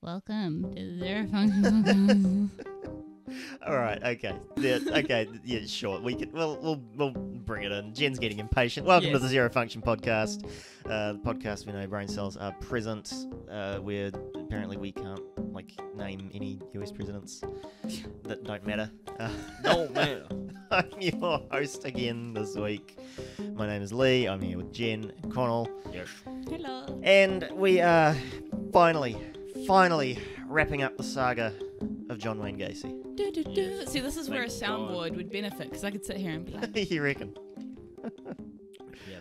Welcome to ZeroFunction. All right, okay, yeah, sure. We'll bring it in. Jen's getting impatient. Welcome to the ZeroFunction podcast. The podcast where no brain cells are present. Where apparently we can't name any US presidents that don't matter. No matter. I'm your host again this week. My name is Lee. I'm here with Jen and Conall. Yes. Hello. And we are finally wrapping up the saga of John Wayne Gacy. See, this is where a Thank soundboard God. would benefit, because I could sit here and be like, You reckon? Yeah,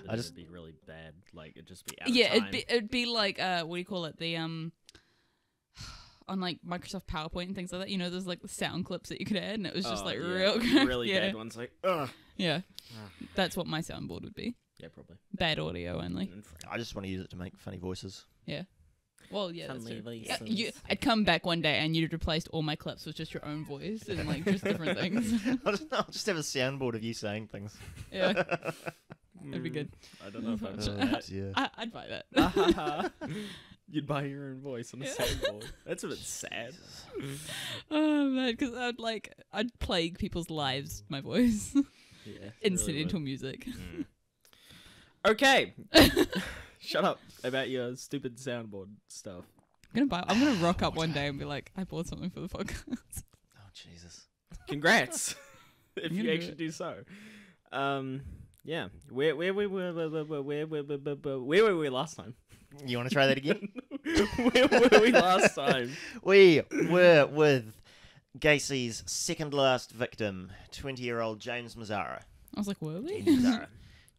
but it'd be really bad. It'd just be out yeah, of time. it'd be like, what do you call it? The on Microsoft PowerPoint and things like that. You know, there's the sound clips that you could add, and it was just real really yeah. bad ones. Ugh. Yeah, that's what my soundboard would be. Yeah, probably. Bad audio only. I just want to use it to make funny voices. Yeah. Well, yeah, that's Funny true. voices. I'd come back one day and you'd replaced all my clips with just your own voice and just different things. I'll just have a soundboard of you saying things. Yeah, that'd be good. I don't know if I'd Oh, do that. dear. I'd buy that. You'd buy your own voice on a soundboard. That's a bit sad. Oh man, because I'd plague people's lives with my voice. Yeah. Incidental music. Okay. Shut up about your stupid soundboard stuff. I'm gonna rock up one day and be like, I bought something for the podcast. Oh, Jesus. Congrats. If I'm you gonna do actually it. do so. Yeah. Where were we last time? You want to try that again? Where were we last time? We were with Gacy's second last victim, 20-year-old James Mazzara. I was like, were we? James Mazzara.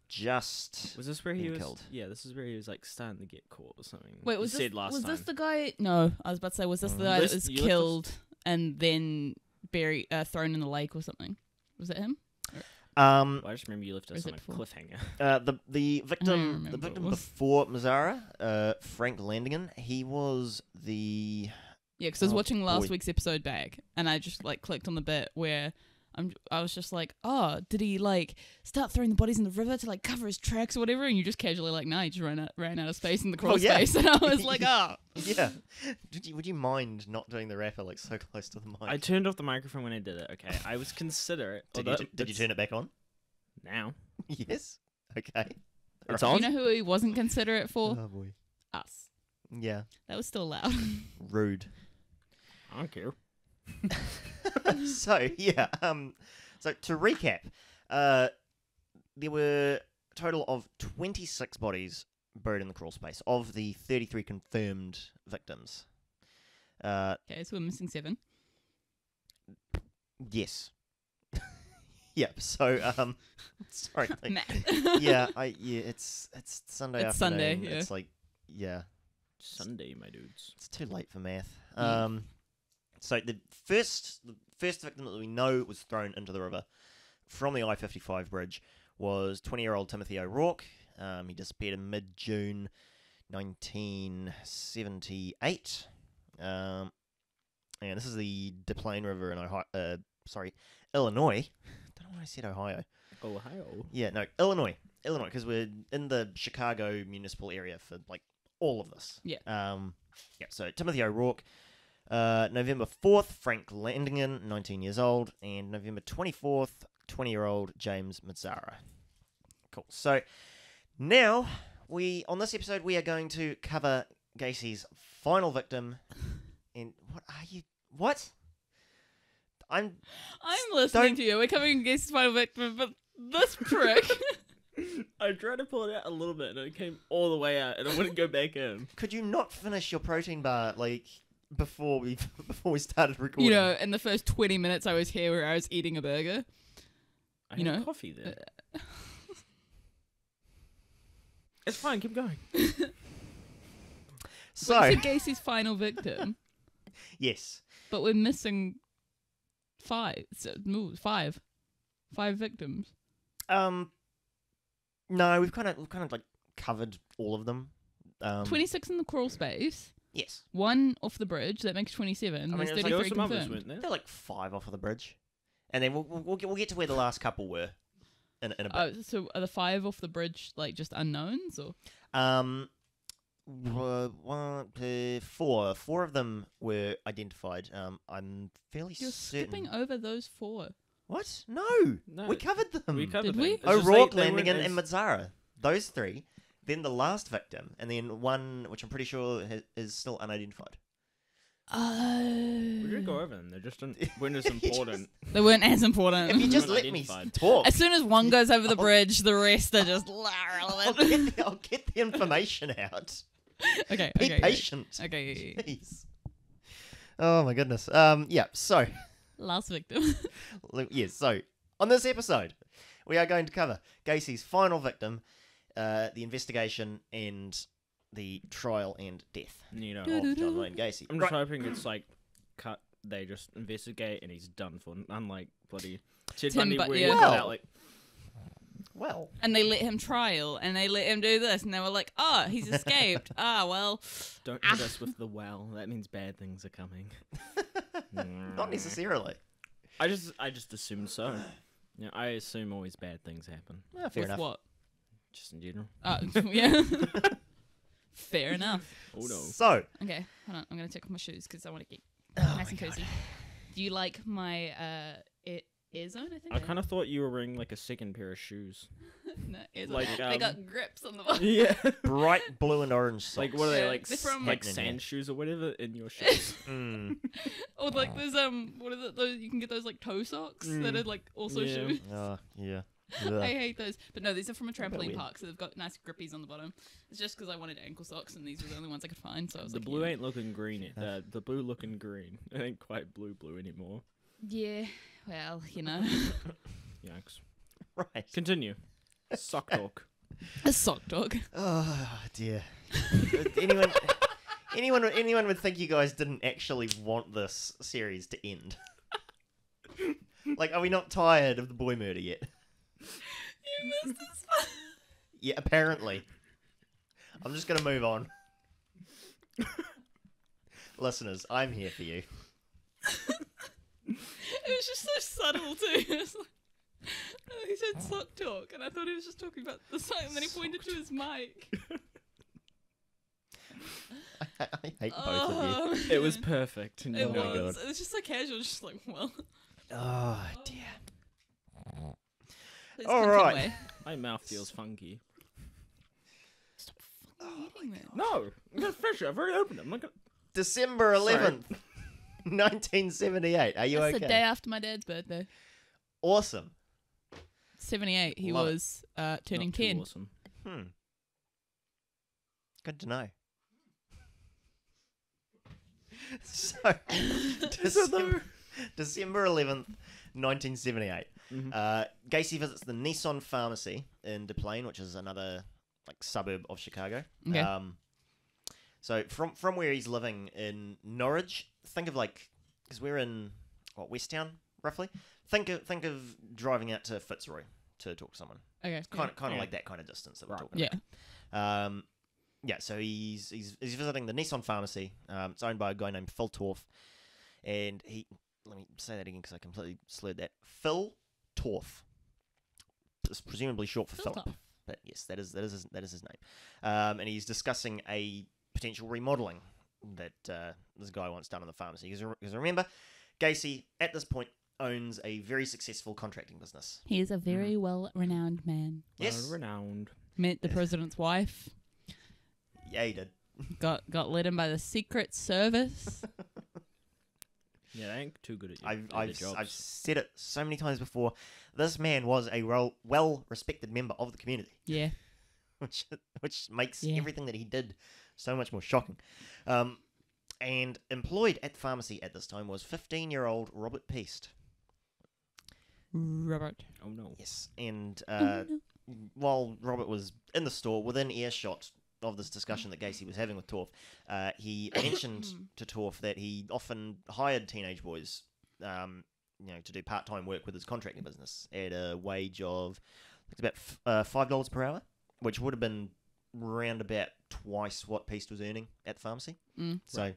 Just Was this where he been was? killed. Yeah, this is where he was starting to get caught or something. Wait, You was said last this time. the guy? No, I was about to say, was this the guy that was You left us- killed and then buried, thrown in the lake or something? Was it him? Um, Well, I just remember you left Or us is on it a before? cliffhanger. the victim remember what it was. before Mazzara, Frank Landingen, he was the Yeah, because I was Oh, watching last boy. week's episode back, and I just clicked on the bit where I was just like, oh, did he start throwing the bodies in the river to cover his tracks or whatever? And you just casually nah, he just ran out of space in the crawl yeah. space, and I was like, oh, yeah. Would you mind not doing the rapper so close to the mic? I turned off the microphone when I did it. Okay, I was considerate. Did you turn it back on? Now? Yes. Okay. It's you on. know who he wasn't considerate for? Oh boy. Us. Yeah. That was still loud. Rude. I don't care. So yeah, so to recap, there were a total of 26 bodies buried in the crawl space of the 33 confirmed victims. Okay, so we're missing 7. Yes. Yep. So sorry. Math. Yeah, it's Sunday It's Sunday, afternoon. yeah. It's yeah. Sunday, my dudes. It's too late for math. So the first victim that we know was thrown into the river from the I-55 bridge was 20-year-old Timothy O'Rourke. He disappeared in mid-June 1978. And this is the Des Plaines River in Illinois. I don't know why I said Ohio. Ohio. Yeah, no, Illinois, because we're in the Chicago municipal area for all of this. Yeah. Yeah. So Timothy O'Rourke, November 4th, Frank Landingen, 19 years old, and November 24th, 20-year-old James Mazzara. Cool. So now on this episode we are going to cover Gacy's final victim. And what? I'm listening to you. We're coming against his final victim, but this prick. I tried to pull it out a little bit and it came all the way out and it wouldn't go back in. Could you not finish your protein bar before we started recording? You know, in the first 20 minutes I was here where I was eating a burger. I You had know? coffee there. It's fine, keep going. So But you said Gacy's final victim, yes, but we're missing 5. So, no, 5 victims. no, we've kind of covered all of them. 26 in the crawl space. Yes, 1 off the bridge. That makes 27. I mean, There's it was 33 There were some others, confirmed. weren't there? they're 5 off of the bridge, and then we'll get to where the last couple were in a bit. So are the 5 off the bridge just unknowns or? Four. Four of them were identified. I'm fairly You're certain. skipping over those 4. What? No, No. we covered them. We covered Did them. we? It's just O'Rourke, they weren't Landigan, as- and Mazzara. Those 3. Then the last victim, and then one which I'm pretty sure is still unidentified. We didn't go Oh. over them. They're just weren't as important. They weren't as important. If you just Weren't let me identified. talk, As soon as one goes over the I'll- bridge, the rest are just irrelevant. I'll get the information out. Okay, Be okay. patient. Okay. Jeez. Oh my goodness. Yeah. So, Last victim. yes. So, on this episode, we are going to cover Gacy's final victim, the investigation, and the trial and death You know, of John Wayne Gacy. I'm just hoping it's like cut. They just investigate and he's done for. Unlike bloody Ted Tim Bundy, Bu- where yeah. he got out like Well, And they let him trial, and they let him do this, and they were like, "Oh, he's escaped. Well, don't hit us with the well. That means bad things are coming. not necessarily. I just assumed so. Yeah, I assume always bad things happen, Fair with enough. what? just in general. Yeah. Fair enough. Oh no. So, Okay, hold on. I'm gonna take off my shoes because I want to get Oh nice my and cozy. Do you like my ear zone? I think. I kind of thought you were wearing like a second pair of shoes. No, ear zone. like, they got grips on the bottom. Yeah. bright blue and orange socks. Like what are they Yeah, like? they're from- Like Happening sand here. shoes or whatever in your shoes. Mm. Or like those what is it? Those you can get those like toe socks that Mm. are like also Yeah. shoes. Oh, yeah. I Ugh. hate those. But no, these are from a bit trampoline weird. park, so they've got nice grippies on the bottom. It's just because I wanted ankle socks, and these were the only ones I could find. So I was The like, blue yeah. ain't looking green. The blue looking green. It ain't quite blue anymore. Yeah, well, you know, Yikes. Right. Continue. Sock talk. a sock dog. Oh dear. anyone would think you guys didn't actually want this series to end. Like, are we not tired of the boy murder yet? You missed this. Yeah, apparently. I'm just gonna move on. Listeners, I'm here for you. It was just so subtle too. It was like, he said sock talk, and I thought he was just talking about the sock, and then he pointed to his mic. I hate both of you. It was perfect. And It you Oh know my was. God. It was just so casual, just like, well. Oh dear. Please All continue. right. My mouth feels funky. Stop fucking eating that. No, I'm gonna finish it. I've already opened it. I'm not gonna. December 11th, 1978. Are you That's okay? the day after my dad's birthday. Awesome. 78. He Love it. was turning Not too 10. Awesome. Good to know. So, December 11th, 1978. Mhm. Gacy visits the Nissan pharmacy in Des Plaines, which is another like suburb of Chicago. Okay. So from where he's living in Norwich, think of like, because we're in Westtown roughly. Think of driving out to Fitzroy to talk to someone. Okay. Kind of Yeah. like that kind of distance that we're Right. talking Yeah. about. Yeah, so he's visiting the Nissan pharmacy. It's owned by a guy named Phil Torf, and let me say that again because I completely slurred that. Phil Torf. It's presumably short for Phil Philip, Torf. but yes, that is his name. And he's discussing a potential remodeling that this guy wants done in the pharmacy. Because remember, Gacy at this point owns a very successful contracting business. He is a very well-renowned man. Yes, Renowned. Met the president's wife. yeah, he did. Got let in by the Secret Service. Yeah, they ain't too good at I've jobs. I've said it so many times before. This man was a well-respected member of the community, Yeah. which makes Yeah. everything that he did so much more shocking. And employed at the pharmacy at this time was 15-year-old Robert Peast. Robert. Oh no. Yes, and Oh, no. while Robert was in the store, within earshot of this discussion that Gacy was having with Torf, he mentioned to Torf that he often hired teenage boys, to do part-time work with his contracting business at a wage of it's about $5 per hour, which would have been round about twice what Peast was earning at the pharmacy. Mm. So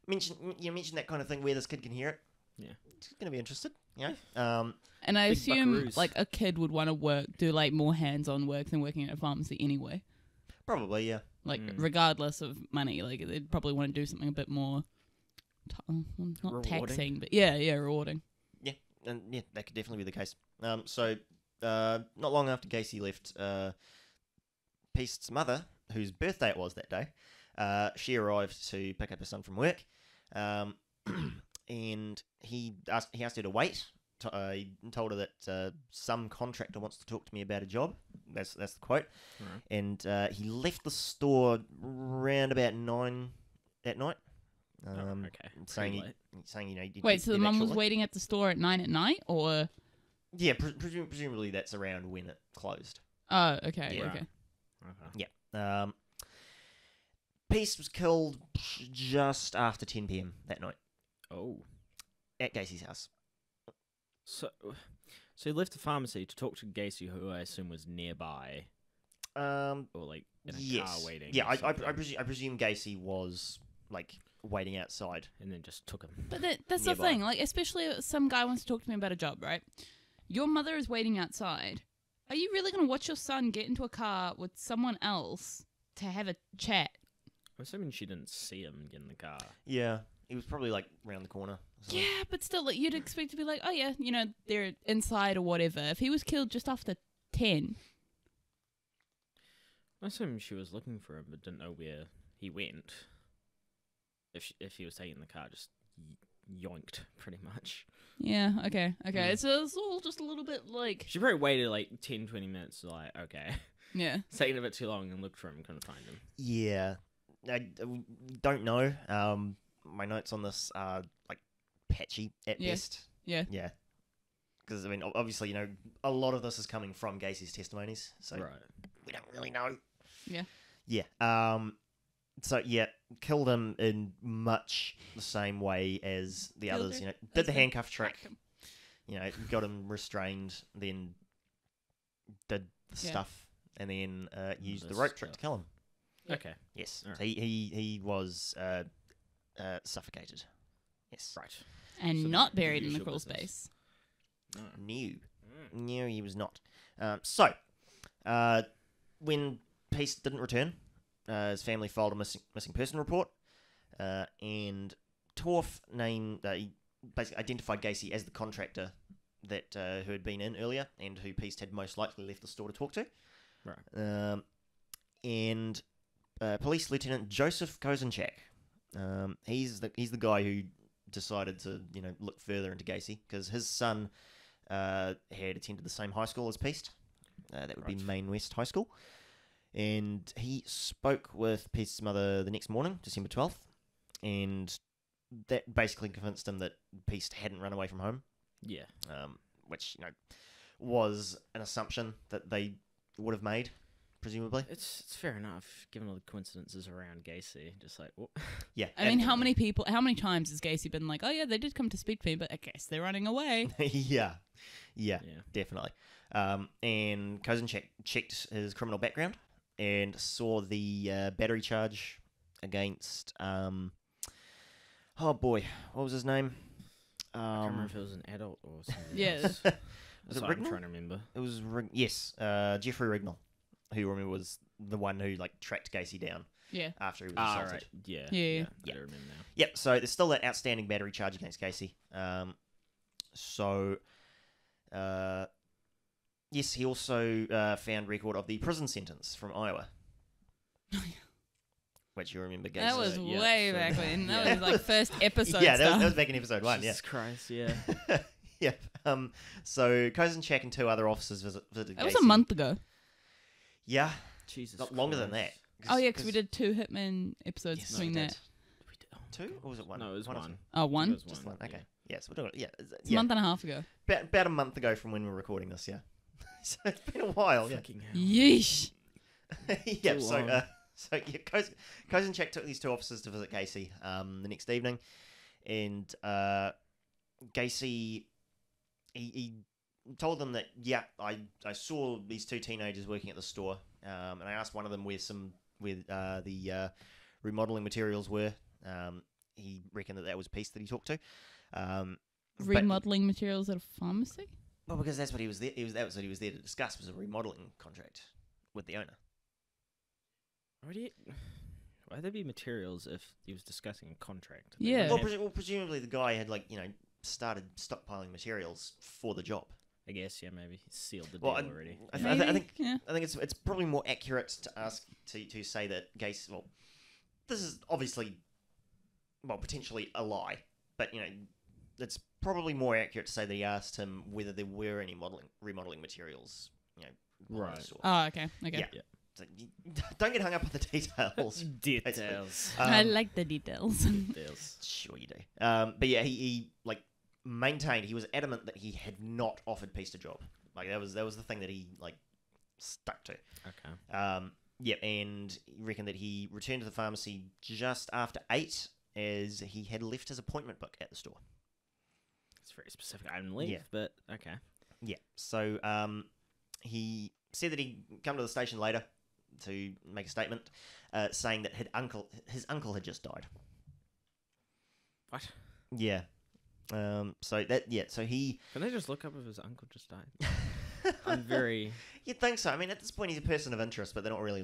mention that kind of thing where this kid can hear it. Yeah. He's gonna be interested. And I Big assume buckaroos. like a kid would want to do like more hands-on work than working at a pharmacy anyway. Probably, yeah. Like, regardless of money, like they'd probably want to do something a bit more, not Rewarding. taxing, but yeah, rewarding. Yeah, and yeah, that could definitely be the case. So not long after Gacy left, Peace's mother, whose birthday it was that day, she arrived to pick up her son from work, and he asked her to wait. He told her that some contractor wants to talk to me about a job. That's the quote. Right. And he left the store round about 9 at night. Okay. Saying Pretty late. Wait, so the mum was waiting at the store at 9 at night, or? Yeah, presumably that's around when it closed. Oh, okay, Yeah. okay. Okay. Yeah. Peace was killed just after 10 p.m. that night Oh. at Gacy's house. So he left the pharmacy to talk to Gacy, who I assume was nearby, Or like in a yes. car waiting. Yeah, or I something, presume Gacy was like waiting outside. and then just took him. But that's the Nearby. thing, like, especially if some guy wants to talk to me about a job, right? Your mother is waiting outside. Are you really going to watch your son get into a car with someone else to have a chat? I'm assuming she didn't see him get in the car. Yeah, he was probably like round the corner. Or something. Yeah, but still, like, you'd expect to be like, oh yeah, they're inside or whatever. If he was killed just after 10, I assume she was looking for him, but didn't know where he went. If he was taking the car, just yoinked pretty much. yeah, okay. So it's all just a little bit like, She probably waited like 10, 20 minutes. Like, okay, yeah, it's taking a bit too long, and looked for him and couldn't find him. Yeah, I don't know. My notes on this are like patchy at Yeah. best. yeah. Yeah, because I mean, obviously, a lot of this is coming from Gacy's testimonies, so Right. we don't really know. Yeah. Yeah. So yeah, killed him in much the same way as the Killed others. her. Did the That's handcuff trick. Whacked him. Got him restrained, then did the Yeah. stuff, and then used the This rope trick to stuff. kill him. Yeah. Okay. Yes, Alright. so he was suffocated. Yes, Right. And So not the buried in the usual crawl business. space. No. No, he was not. When Peace didn't return, his family filed a missing person report, and Torf he basically identified Gacy as the contractor that who had been in earlier and who Peace had most likely left the store to talk to. Right. And Police Lieutenant Joseph Kozenchak, he's the guy who decided to look further into Gacy because his son had attended the same high school as Peace. That would be Right. Main West High School. And he spoke with Peace's mother the next morning, December 12th, and that basically convinced him that Peace hadn't run away from home, Yeah. which, was an assumption that they would have made, presumably. It's fair enough, given all the coincidences around Gacy. Just like, well, Yeah. I mean, how many times has Gacy been like, oh yeah, they did come to speak to me, but I guess they're running away. Yeah, yeah. definitely. And Kozenchak checked his criminal background and saw the battery charge against oh boy, what was his name? I can't remember if it was an adult or something. Yeah. else. Was That's it what I'm Rignall? trying to remember. It was yes, Jeffrey Rignall, who remember was the one who tracked Gacy down Yeah. after he was Ah, assaulted. right. Yeah. Yeah. I Yeah. do remember now. Yep. So there's still that outstanding battery charge against Gacy. Yes, he also found record of the prison sentence from Iowa. Which you remember, Gacy. That was yeah, way so- back when. That yeah. was like first episode yeah, stuff. that was back in episode 1. Jesus Christ, yeah. Yeah. Yep. So Kozenchak and 2 other officers visited That was Gacy. a month ago. Yeah, Jesus not longer than that. Oh yeah, because we did 2 Hitman episodes Yes, between we did. that. 2 or was it 1? No, it was or one. Oh, It 1? was Just one, 1. Okay. Yes, we're doing it. Yeah, It's a month and a half ago. about a month ago from when we were recording this. Yeah, so it's been a while. Yeah. Fucking hell. Yeesh. Yeah. Too So, long. Kozenchak took these 2 officers to visit Gacy the next evening, and Gacy he told them that I saw these 2 teenagers working at the store, and I asked one of them where the remodeling materials were. He reckoned that was Peace that he talked to. But- Remodeling materials at a pharmacy? well, because that's what he was there. That was what he was there to discuss, was a remodeling contract with the owner. Why'd there be materials if he was discussing a contract? Yeah. Well, presumably the guy had started stockpiling materials for the job. I guess maybe he sealed the Well, deal already. I Maybe, think yeah. I think it's probably more accurate to ask to say that Gacy. Well, this is obviously potentially a lie, but it's probably more accurate to say that he asked him whether there were any remodeling materials. Behind the Right. store. Oh, okay. Yeah. So don't get hung up on the details. Details. I like the details. Details. Sure you do. But yeah, he maintained, he was adamant that he had not offered Peace a job. That was the thing that he stuck to. Okay. Yeah, and he reckoned that he returned to the pharmacy just after 8, as he had left his appointment book at the store. It's very specific. I didn't leave, but okay. Yeah, so he said that he'd come to the station later to make a statement, saying that his uncle had just died. What? Yeah. So he. Can they just look up if his uncle just died? I'm very. You'd think so. I mean, at this point, he's a person of interest, but they're not really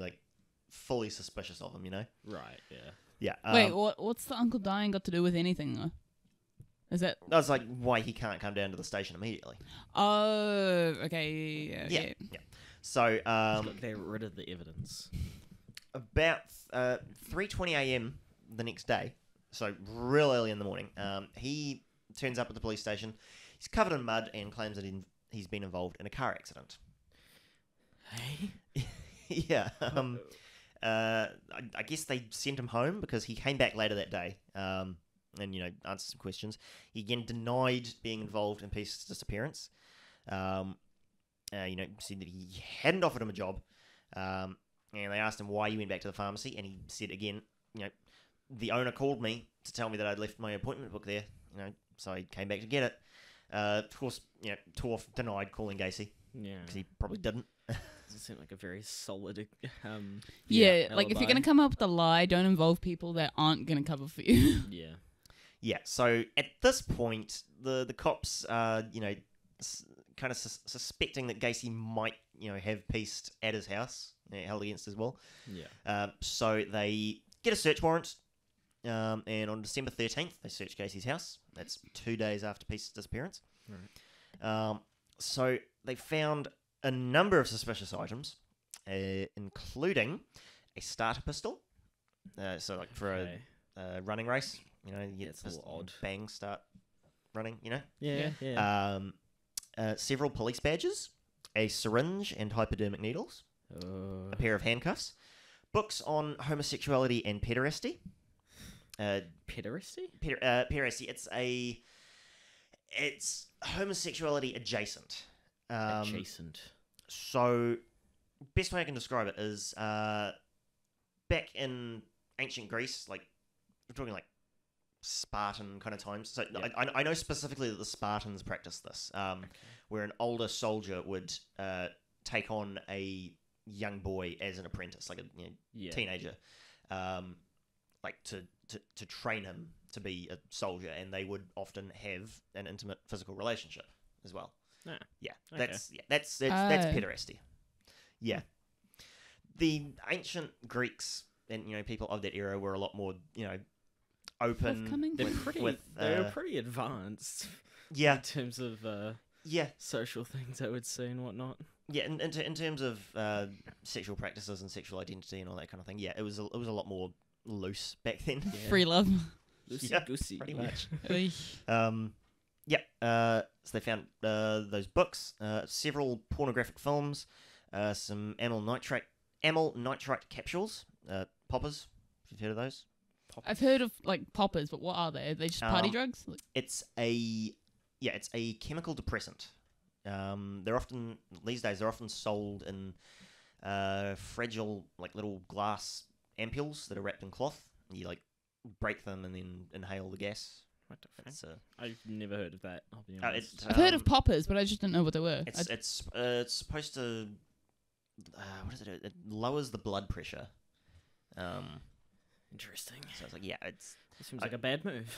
fully suspicious of him. Right. Yeah. Yeah. Wait, what's the uncle dying got to do with anything though? Is that? That's why he can't come down to the station immediately. Oh, okay. Yeah. So They're rid of the evidence. about 3:20 a.m. the next day, so real early in the morning, he turns up at the police station. He's covered in mud and claims that he's been involved in a car accident. Hey. Yeah. I guess they sent him home because he came back later that day. And answered some questions. He again denied being involved in Peace's disappearance. Said that he hadn't offered him a job. And they asked him why he went back to the pharmacy, and he said again, the owner called me to tell me that I'd left my appointment book there. So I came back to get it. Of course, Torf denied calling Gacy Yeah. because he probably didn't. Doesn't seem like a very solid. Yeah, like if alibi. you're gonna come up with a lie, don't involve people that aren't gonna cover for you. Yeah. Yeah, so at this point, the cops are, kind of suspecting that Gacy might, have Peace at his house, held against his will. Yeah. So they get a search warrant, and on December 13th, they search Gacy's house. That's 2 days after Peace's disappearance. Right. So they found a number of suspicious items, including a starter pistol. So for a running race, you get It's a little odd. Bang, start running, Yeah. Yeah. Several police badges, a syringe and hypodermic needles, a pair of handcuffs, books on homosexuality and pederasty. Pederasty? Pederasty. It's homosexuality adjacent. Adjacent. So, best way I can describe it is back in ancient Greece, we're talking Spartan kind of times. So Yeah. I know specifically that the Spartans practiced this, where an older soldier would take on a young boy as an apprentice, like a teenager, to train him to be a soldier, and they would often have an intimate physical relationship as well. Ah, Yeah, okay. that's pederasty. Yeah, the ancient Greeks and people of that era were a lot more open. Forthcoming? They were pretty advanced. Yeah, In terms of yeah, social things, I would say, and whatnot. yeah. In terms of sexual practices and sexual identity and all that kind of thing, yeah, it was a lot more loose back then. Yeah. Free love. Loosey Yeah, goosey. pretty much. Oy. So they found those books, several pornographic films, some amyl nitrite capsules, poppers. If you've heard of those, I've heard of poppers, but what are they? Are they just party drugs? it's a chemical depressant. These days they're often sold in fragile little glass ampules that are wrapped in cloth. You break them and then inhale the gas. What the fuck? It's I've never heard of that. I'll be honest. I've heard of poppers, but I just didn't know what they were. It's supposed to what does it do? It lowers the blood pressure. Interesting. So it's It seems like a bad move.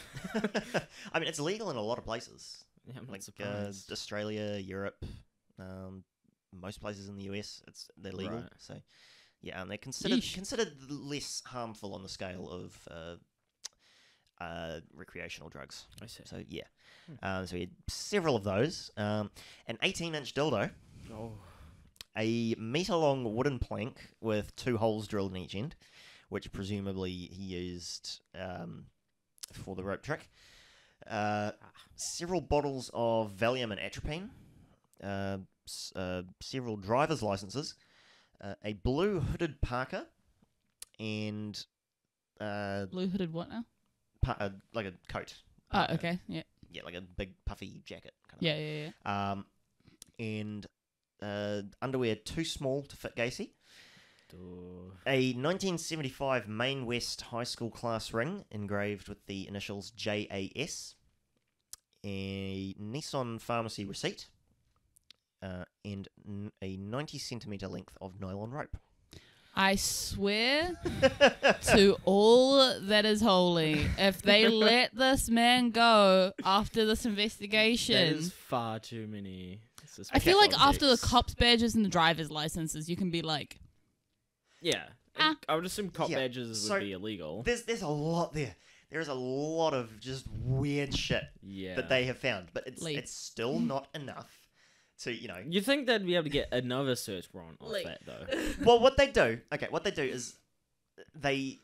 I mean, it's legal in a lot of places, Yeah, I'm not surprised. Australia, Europe, most places in the US. They're legal. Right. So Yeah, and they're considered Yeesh. considered less harmful on the scale of recreational drugs. I see. So yeah, so we had several of those. An 18-inch dildo, Oh, a meter-long wooden plank with 2 holes drilled in each end, which presumably he used for the rope trick. Several bottles of Valium and atropine. Several driver's licenses. A blue hooded parka, and Blue hooded what now? like a coat. Oh, Parka. okay. Yeah. Yeah, like a big puffy jacket. Kind of Yeah, yeah, yeah. and underwear too small to fit Gacy. duh. A 1975 Maine West High School class ring engraved with the initials JAS. A Nissan pharmacy receipt. And a 90 centimetre length of nylon rope. I swear to all that is holy, if they let this man go after this That investigation, is far too many. I feel like after the objects. cops' badges and the driver's licenses, you can be like, Yeah. Ah. I would assume cop Yeah, badges so would be illegal. There's a lot there. There is a lot of just weird shit Yeah. that they have found, but Lee. it's still not enough to You think they'd be able to get another search warrant off Like- that though? Well, what they do is they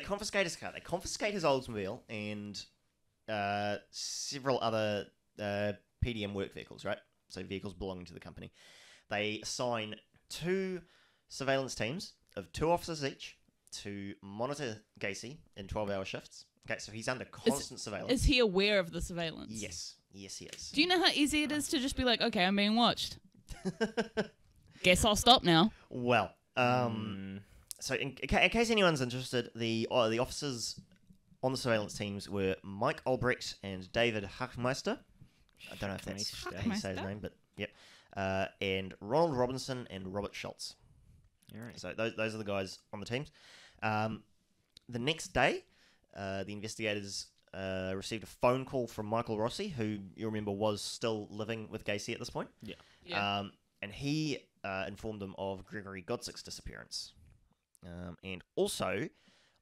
confiscate his car, they confiscate his Oldsmobile and several other PDM work vehicles, right? So vehicles belonging to the company. They assign 2 surveillance teams of 2 officers each to monitor Gacy in 12-hour shifts. Okay, so he's under constant surveillance. is he aware of the surveillance? Yes, he is. Do you know how easy it is to just be like, okay, I'm being watched. Guess I'll stop now. Well, Mm, so in case anyone's interested, the officers on the surveillance teams were Mike Albrecht and David Hachmeister. I don't know if that's Hachmeister. how you say his name, but yep. And Ronald Robinson and Robert Schultz. alright. So those are the guys on the teams. The next day, the investigators received a phone call from Michael Rossi, who you remember was still living with Gacy at this point. Yeah. And he informed them of Gregory Godsick's disappearance. And also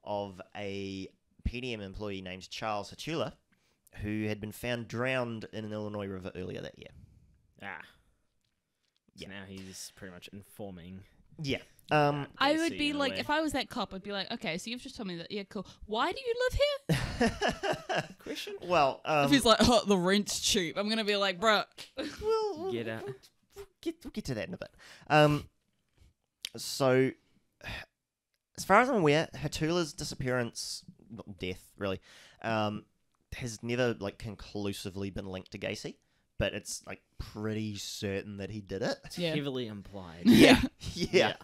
of a PDM employee named Charles Hatula, who had been found drowned in an Illinois river earlier that year. Ah. So Yeah. now he's pretty much informing. Yeah. I Gacy would be in a like, way. if I was that cop, I'd be like, okay, so you've just told me that. Yeah, cool. Why do you live here? Question? Well, If he's like, oh, the rent's cheap, I'm gonna be like, bruh. we'll Get out. We'll get to that in a bit. So, as far as I'm aware, Hatula's disappearance, death, really, has never conclusively been linked to Gacy, but it's pretty certain that he did it. Yeah. Heavily implied. Yeah, Yeah.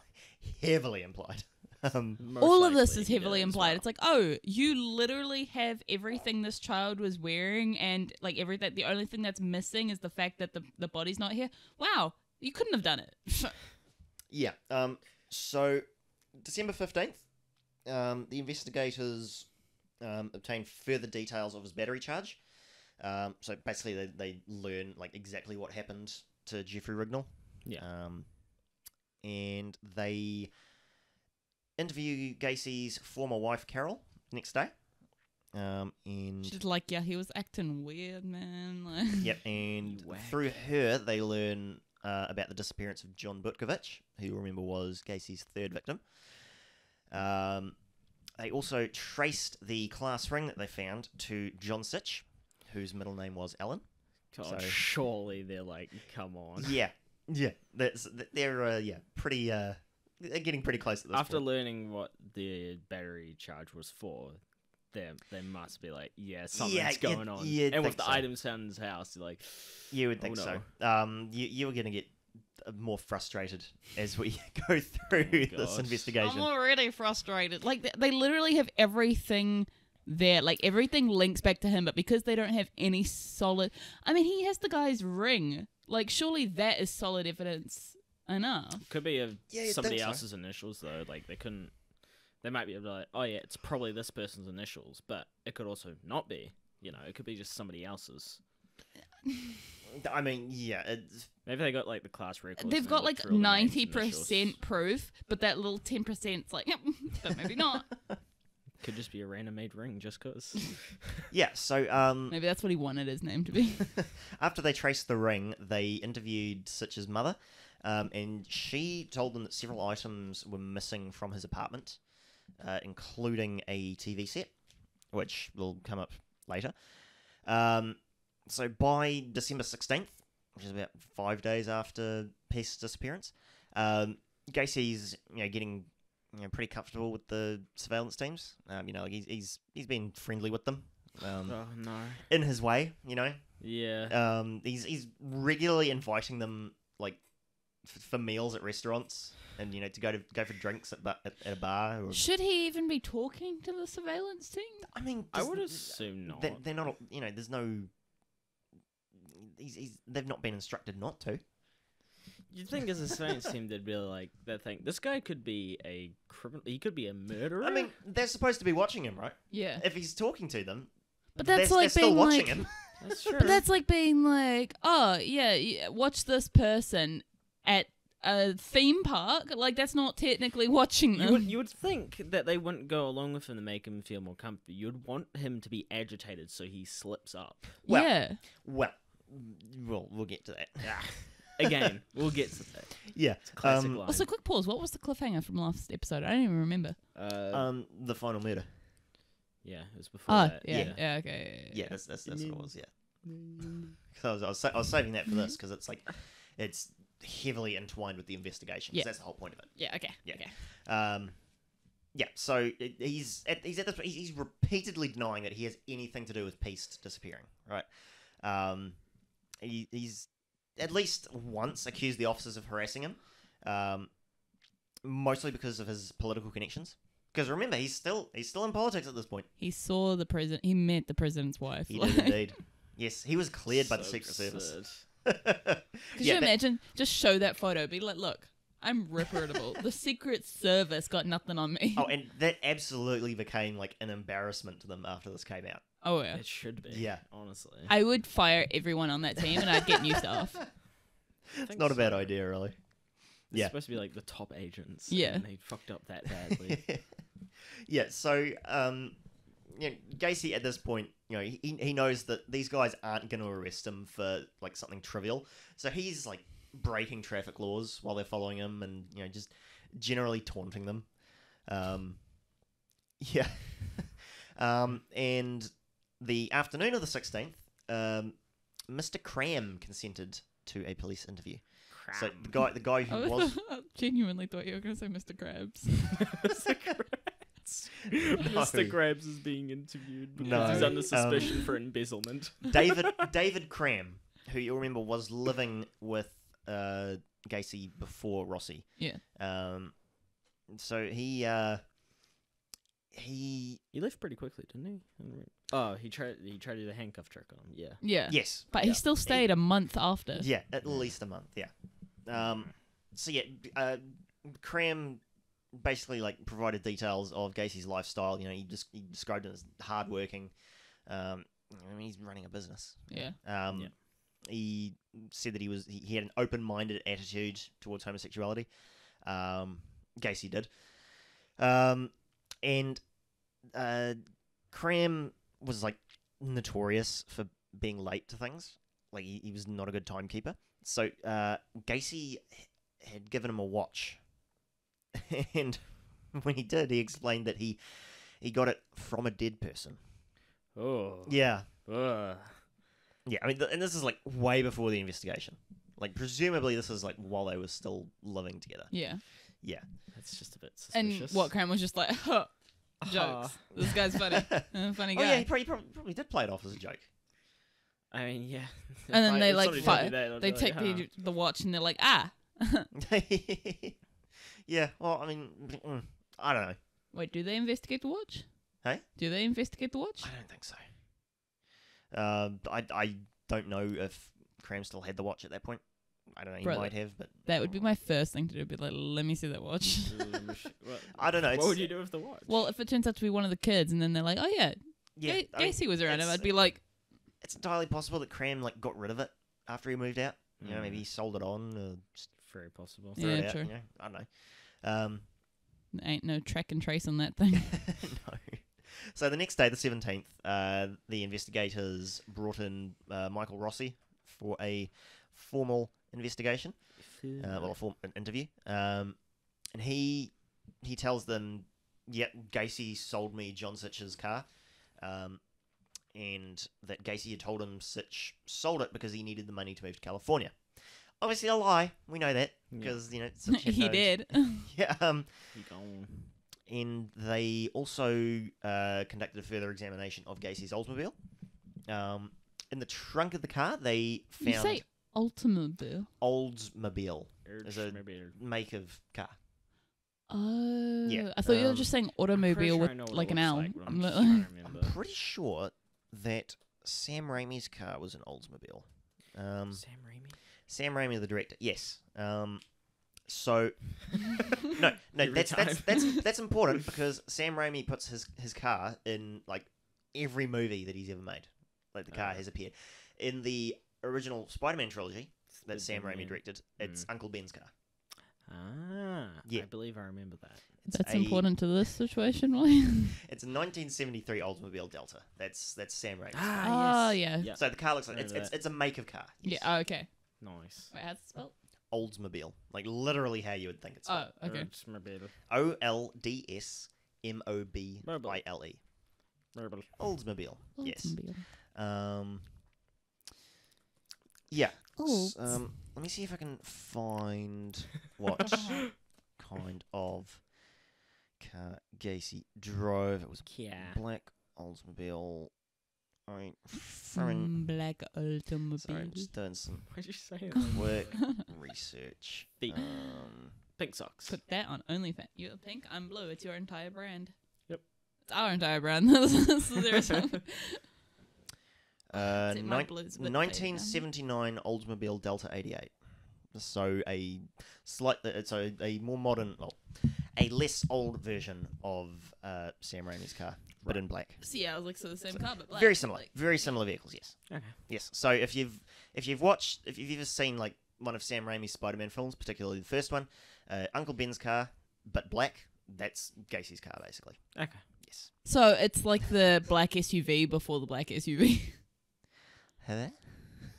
heavily implied. Most All of this likely is he did heavily as implied. well. It's like, oh, you literally have everything this child was wearing, and everything. The only thing that's missing is the fact that the body's not here. Wow, you couldn't have done it. Yeah. So, December 15th, the investigators obtained further details of his battery charge. So basically, they learn exactly what happened to Jeffrey Rignall. Yeah. And they interview Gacy's former wife Carol next day. And She's like, yeah, he was acting weird, man. Like, yep, and You whack. through her they learn about the disappearance of John Butkovich, who you remember was Gacy's 3rd victim. They also traced the class ring that they found to John Sitch, whose middle name was Alan. God, So- surely they're like, come on. Yeah, they're pretty. They're getting pretty close at this After point. learning what the battery charge was for, they must be like, yeah, something's going on. you'd And with think the so. items found in his house, you're like, You would think no. so. You were going to get more frustrated as we go through this gosh. investigation. I'm already frustrated. They literally have everything there. Everything links back to him, but because they don't have any solid. I mean, he has the guy's ring. Surely that is solid evidence enough. could be Yeah, you'd somebody think so. else's initials though. They couldn't. They might be able to like, oh yeah, it's probably this person's initials, but it could also not be. It could be just somebody else's. I mean, yeah, it's, Maybe they got like the class records. They've and got they like looked through all the names and 90% initials. proof, but that little 10%'s like, but maybe not. Could just be a random made ring, just cause. yeah. So Maybe that's what he wanted his name to be. after they traced the ring, they interviewed Sitch's mother, and she told them that several items were missing from his apartment, including a TV set, which will come up later. So by December 16th, which is about 5 days after Peace's disappearance, Gacy's getting pretty comfortable with the surveillance teams. He's been friendly with them. Oh no. In his way, Yeah. He's regularly inviting them like for meals at restaurants, and to go for drinks at a bar. Or, Should he even be talking to the surveillance team? I mean, I would assume not. They're not. There's no. They've not been instructed not to. You'd think as a science team they'd be like, they think this guy could be a criminal. He could be a murderer. I mean, they're supposed to be watching him, right? Yeah. If he's talking to them, But that's they're like still being watching like, him. That's true. but that's like being like, oh yeah, watch this person at a theme park. Like that's not technically watching them. You would think that they wouldn't go along with him to make him feel more comfortable. You'd want him to be agitated so he slips up. Well, yeah. Well, we'll get to that. Again, we'll get to that. Yeah. Classic line. Also, quick pause. What was the cliffhanger from last episode? I don't even remember. The final murder. Yeah, it was before Oh, that. yeah, okay. Yeah, that's what it was. Yeah. Because I was saving that for this because it's heavily entwined with the investigation. 'Cause Yeah. that's the whole point of it. Yeah, okay. Yeah. Okay. Yeah. So he's at this. He's repeatedly denying that he has anything to do with Peace disappearing. Right. He's at least once accused the officers of harassing him, mostly because of his political connections. Because remember, he's still in politics at this point. He saw the president. He met the president's wife. He did indeed. Yes, he was cleared by the Secret Service. Could you imagine? Just show that photo. Be like, look, I'm reportable. The Secret Service got nothing on me. Oh, and that absolutely became like an embarrassment to them after this came out. Oh yeah. It should be. Yeah. Honestly. I would fire everyone on that team and I'd get new staff. It's not a bad idea, really. It's Yeah. supposed to be like the top agents. Yeah. And they fucked up that badly. Yeah, so Gacy at this point, he knows that these guys aren't going to arrest him for like something trivial, so he's like breaking traffic laws while they're following him, and just generally taunting them. Yeah, and the afternoon of the 16th, Mr. Cram consented to a police interview. So the guy who was I genuinely thought you were going to say Mr. Krabs. Mr. Krabs. Mr. Krabs is being interviewed because No, he's under suspicion for embezzlement. David Cram, who you'll remember was living with Gacy before Rossi. Yeah. So he left pretty quickly, didn't he? Oh, he tried to do the handcuff trick on him. Yeah. Yeah. yes, But he still stayed a month after. yeah, at least a month. Yeah. So yeah, Cram basically like provided details of Gacy's lifestyle. He described it as hardworking. I mean, he's running a business. Yeah. Yeah. He said that he had an open-minded attitude towards homosexuality. Gacy did. And Cram was like notorious for being late to things. Like he was not a good timekeeper. So Gacy had given him a watch, and when he did, he explained that he got it from a dead person. Oh. Yeah, Ugh. yeah. I mean, and this is like way before the investigation. Like presumably this is like while they were still living together. Yeah. Yeah. That's just a bit And suspicious. what Cram was just like, huh, jokes. This guy's funny. Funny guy. Oh yeah, he probably did play it off as a joke. I mean, yeah. And then they If like somebody told me fight. that, I'd They be take like, the watch and they're like, ah. Yeah. Well, I mean, I don't know. Wait, do they investigate the watch? Hey? Do they investigate the watch? I don't think so. I don't know if Cram still had the watch at that point. I don't know. He Brother. might have, but That would be my first thing to do. Be like, let me see that watch. What, I don't know. what It's, would you do with the watch? Well, if it turns out to be one of the kids, and then they're like, oh yeah, yeah, I mean, Gacy was around him, it's- I'd be like, it's entirely possible that Cram like got rid of it after he moved out. You know, maybe he sold it on, or just Very possible. threw Yeah, it out. true. You know, I don't know. Ain't no track and trace on that thing. No. So the next day, the 17th, the investigators brought in Michael Rossi for a formal investigation, an interview. And he tells them, "Yep, Gacy sold me John Sitch's car, and that Gacy had told him Sitch sold it because he needed the money to move to California." Obviously a lie. We know that because Sitch had He no- did. Yeah. He gone. And they also conducted a further examination of Gacy's Oldsmobile. In the trunk of the car, they You found say Ultimobile? Oldsmobile as a Maybe. make of car. Oh, Yeah, I thought you were um, just saying Pretty automobile sure I know with what like it an looks L. like, but I'm just like- trying to I'm remember. pretty sure that Sam Raimi's car was an Oldsmobile. Sam Raimi. Sam Raimi, the director, yes. So no, Every that's important because Sam Raimi puts his car in like every movie that he's ever made. Like the car has appeared in the original Spider-Man trilogy that Sam Raimi directed. It's Uncle Ben's car. Ah, Yeah. I believe I remember that. That's a- important to this situation, William. It's a 1973 Oldsmobile Delta. That's Sam Raimi's car. Ah, yes. yeah. So the car looks like Remember that. it's a make of car. Yeah. Yes. Oh, okay. Nice. Wait, how's it spelled? Oldsmobile, like literally how you would think it's Oh, spelled. okay. Oldsmobile. OLDSMOBILE. Oldsmobile. Yes. Oldsmobile. Yeah. Olds. Let me see if I can find what kind of car Gacy drove. It was a Yeah. black Oldsmobile. Alright, foreign. Black Sorry, I'm automobile. just doing some Why'd you say it? work research. Beep. Pink socks. Put that on OnlyFans. You're pink, I'm blue. It's your entire brand. Yep. It's our entire brand. So there's some- Uh, See, my blue's a bit faded down. 1979 Oldsmobile Delta 88. So a more modern, a less old version of Sam Raimi's car, but in black. So yeah, I was like, so the same car, but black. Very similar, Like, very similar vehicles. Yes, Okay. yes. So if you've ever seen like one of Sam Raimi's Spider-Man films, particularly the first one, Uncle Ben's car, but black, that's Gacy's car basically. Okay. Yes. so it's like the black SUV before the black SUV. Hello?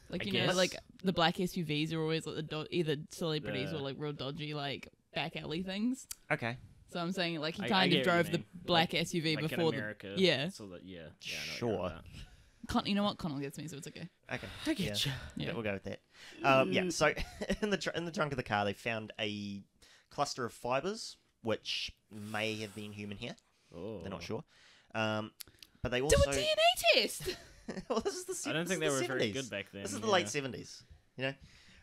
Like, I you know, guess. like the black SUVs are always like either celebrities The- or like real dodgy like back alley things. Okay. So I'm saying like he I kind get of what you drove the mean. black SUV Like before in America. yeah. So that yeah. I know what you're Sure. on about. You know what? Connell gets me, so it's okay. Okay. I get you. Yeah. We'll go with that. Yeah. So in the trunk of the car, they found a cluster of fibers, which may have been human hair. Oh. They're not sure. But they also Do a DNA test. well, this is the I don't think they this is were the very 70s. good back then. This is the late 70s. You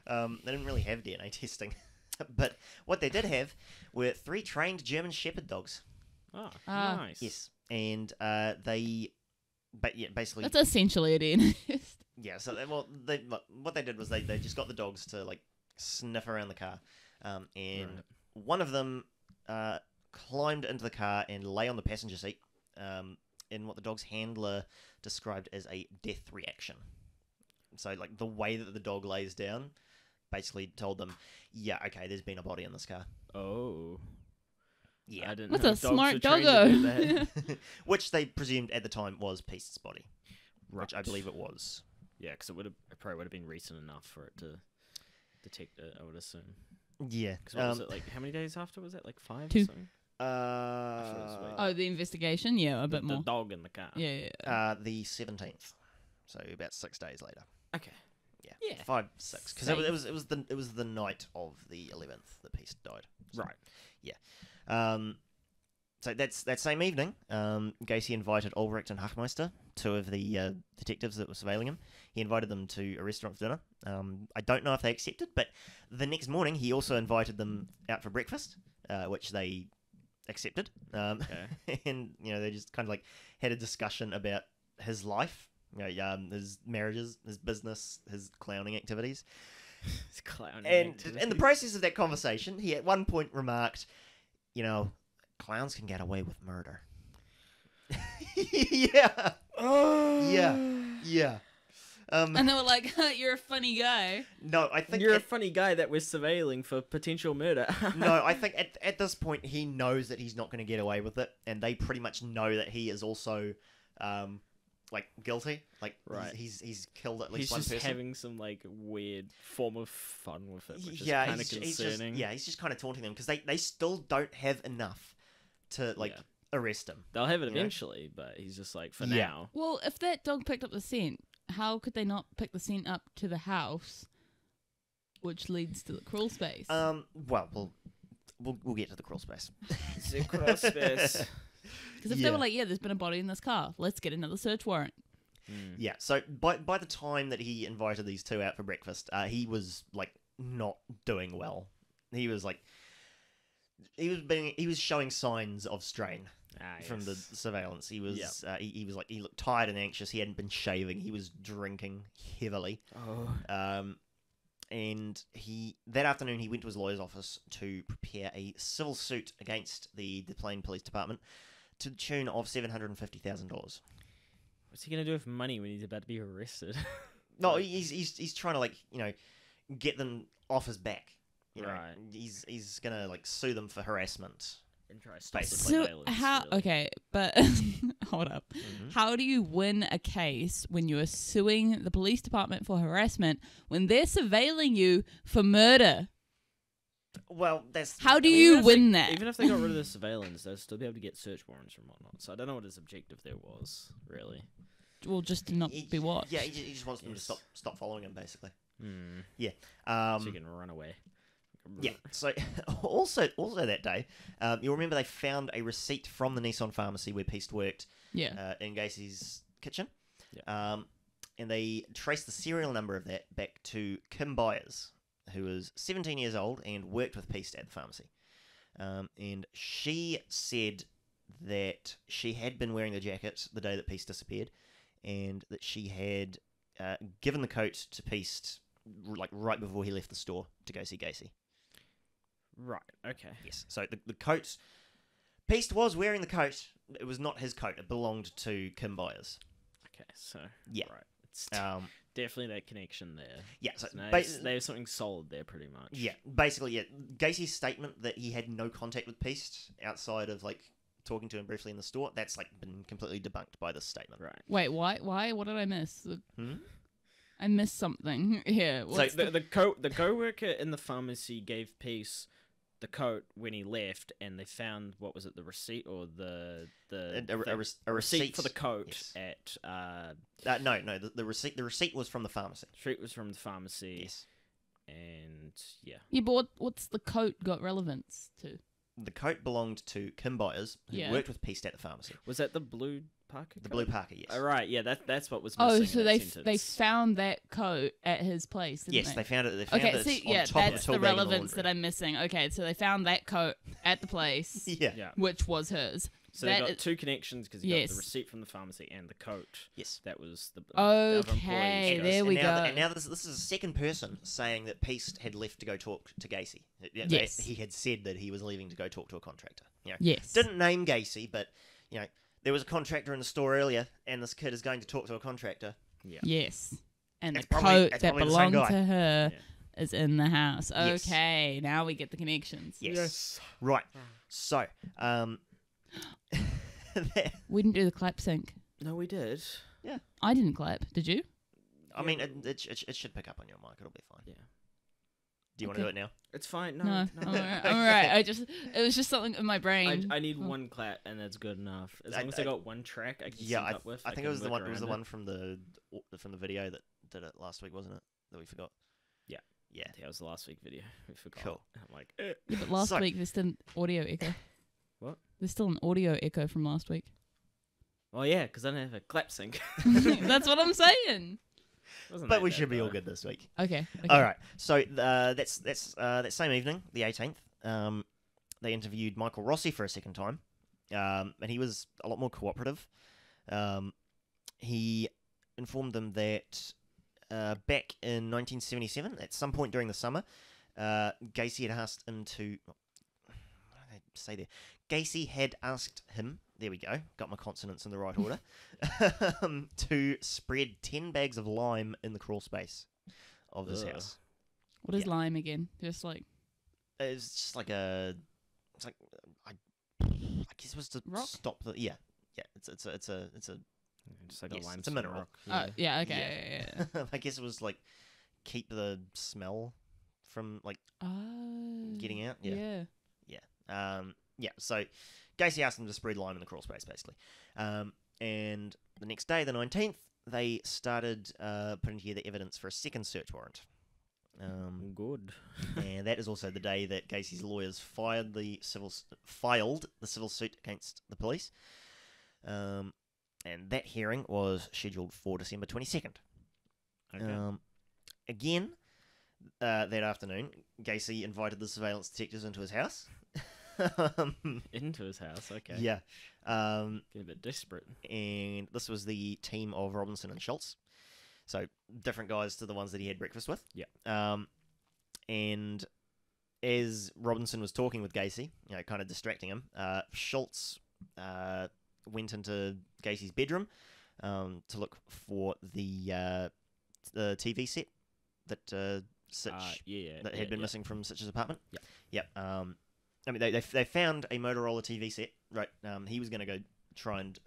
know, they didn't really have DNA testing. But what they did have were 3 trained German Shepherd dogs. Oh, Ah. nice. Yes, and basically, That's essentially a DNA test. yeah. So what they did was they just got the dogs to like sniff around the car, and Right. one of them climbed into the car and lay on the passenger seat, in what the dog's handler described as a death reaction. So like the way that the dog lays down, basically told them, yeah, okay, there's been a body in this car. Oh. Yeah. I didn't What's know a dogs smart were trained to do doggo? that. Which they presumed at the time was Peace's body, which I Right. believe it was. Yeah, because it probably would have been recent enough for it to detect it, I would assume. Yeah. Because what was it, like, how many days after was it? Like 5 2. or something? thought it was way- Oh, the investigation? Yeah, a bit The more. dog in the car. Yeah, yeah. The 17th, so about 6 days later. Okay. Yeah, Yeah. 5, 6, because it was the night of the 11th that Peace died. So, Right. Yeah. So that same evening, Gacy invited Ulbricht and Hachmeister, 2 of the detectives that were surveilling him. He invited them to a restaurant for dinner. I don't know if they accepted, but the next morning he also invited them out for breakfast, which they accepted. Okay. And they just kind of like had a discussion about his life, his marriages, his business, his clowning activities. It's clowning. And in the process of that conversation, he at one point remarked, clowns can get away with murder. Yeah. Oh. Yeah. And they were like, "You're a funny guy." No, I think You're a funny guy that we're surveilling for potential murder. no, I think at this point he knows that he's not going to get away with it, and they pretty much know that he is also, like guilty. Like Right. he's killed at least He's one just person. having some like weird form of fun with it, which Yeah, is kind of he's just concerning. he's just kind of taunting them because they still don't have enough to like Yeah. arrest him. They'll have it You know? eventually, but he's just like, for Yeah. now. Well, if that dog picked up the scent, how could they not pick the scent up to the house, which leads to the crawl space? Well, we'll get to the crawl space. The crawl space. Because if they were like, "Yeah, there's been a body in this car. Let's get another search warrant." Yeah, so by the time that he invited these two out for breakfast, he was like not doing well. He was like he was showing signs of strain from the surveillance. He was he was like he looked tired and anxious. He hadn't been shaving. He was drinking heavily. Oh. And that afternoon he went to his lawyer's office to prepare a civil suit against the Plain Police Department to the tune of $750,000. What's he gonna do with money when he's about to be arrested? No, he's trying to like get them off his back. You know, Right. He's gonna like sue them for harassment. And try to stop the Basically. So surveillance, how? really. Okay, but hold up. How do you win a case when you are suing the police department for harassment when they're surveilling you for murder? Well, that's How do Even you if win they, that? Even if they got rid of the surveillance, they'll still be able to get search warrants and whatnot. So I don't know what his objective there was, really. Well, just to not be watched. Yeah, he just wants them to Yes. stop following him, basically. Hmm. Yeah. So you can run away. Yeah. So also that day, you'll remember they found a receipt from the Nissan pharmacy where Peast worked. Yeah. In Gacy's kitchen. Yeah. And they traced the serial number of that back to Kim Byers, who was 17 years old and worked with Peast at the pharmacy. And she said that she had been wearing the jacket the day that Peast disappeared, and that she had given the coat to Peast like right before he left the store to go see Gacy. Right. Okay. Yes. So the coat, Peast was wearing the coat. It was not his coat. It belonged to Kim Byers. Okay. So. Yeah. Right. It's definitely that connection there. Yeah. So There's something solid there, pretty much. yeah, basically, yeah. Gacy's statement that he had no contact with Peast outside of like talking to him briefly in the store, that's like been completely debunked by this statement. Right. Wait, why? What did I miss? Hmm? I missed something here. So the co-worker in the pharmacy gave Peace the coat when he left, and they found, what was it, the receipt or the A receipt for the coat yes. at No, the receipt was from the pharmacy. street was from the pharmacy. Yes. And yeah. Yeah, but what's the coat got relevance to? The coat belonged to Kim Byers, who Yeah. worked with Peast at the pharmacy. Was that the blue Parker? The coat? blue Parker, yes. Oh, right, yeah, that's what was Oh, missing. so in they that they sentence. found that coat at his place, didn't Yes, they found it. They found Okay, it see, on yeah, top of that's the the tool bag in relevance that laundry. I'm missing. Okay, so they found that coat at the place, Yeah. Yeah. which was his. So they That got is- two connections because you got Yes. the receipt from the pharmacy and the coat. Yes. That was the other employee's Okay, coat. there we and now, go. And now this is a second person saying that Peast had left to go talk to Gacy. Yeah, Yes. He had said that he was leaving to go talk to a contractor. You know, Yes. didn't name Gacy, but you know, there was a contractor in the store earlier, and this kid is going to talk to a contractor. Yeah. Yes. And It's the probably- coat it's that probably the same belonged guy. to her Yeah. is in the house. Yes. Okay, now we get the connections. Yes. Right. So, We didn't do the clap sync. No, we did. I didn't clap. Did you? I mean, it should pick up on your mic. It'll be fine. Yeah. Do you want Okay. to do it now? It's fine. No, No, I'm alright. I'm alright. It was just something in my I brain. need Oh. one clap and that's good enough. As I- long as I I- got one track I can Yeah, sync up with. I think can it was the work one. It was the around one from the video that did it last week, wasn't it? That we forgot. Yeah. Yeah. Yeah, it was the last week video. We forgot. Cool. I'm like, Yeah, but last So- week there's still an audio echo. What? There's still an audio echo from last week. oh yeah, because I don't have a clap sync. That's what I'm saying. Wasn't But that we bad, should be all though. good this week. Okay. All right. So that's that same evening, the 18th. They interviewed Michael Rossi for a second time, and he was a lot more cooperative. He informed them that back in 1977, at some point during the summer, Gacy had asked him to. What did they say there? Gacy had asked him there we go, got my consonants in the right order, to spread 10 bags of lime in the crawl space of his Ugh. house. What is Yeah. lime again? Just like It's just like it's like, I guess it was to Rock? stop the, yeah, it's a, Just like Yes, a it's a limestone mineral. rock. oh yeah, okay, yeah. I guess it was like, keep the smell from, like, Oh, getting out, yeah. So Gacy asked them to spread lime in the crawl space, basically. And the next day, the 19th, they started putting together evidence for a second search warrant. Good. And that is also the day that Gacy's lawyers filed the civil suit against the police. And that hearing was scheduled for December 22nd. Okay. Again, that afternoon, Gacy invited the surveillance detectives into his house. Into his house. Okay. Yeah. Getting a bit desperate. And this was the team of Robinson and Schultz. So different guys to the ones that he had breakfast with. Yeah. And as Robinson was talking with Gacy, kind of distracting him, Schultz went into Gacy's bedroom to look for the TV set that Sitch that had been missing from Sitch's apartment. Yeah. Yep. I mean, they found a Motorola TV set. Right. He was going to go try and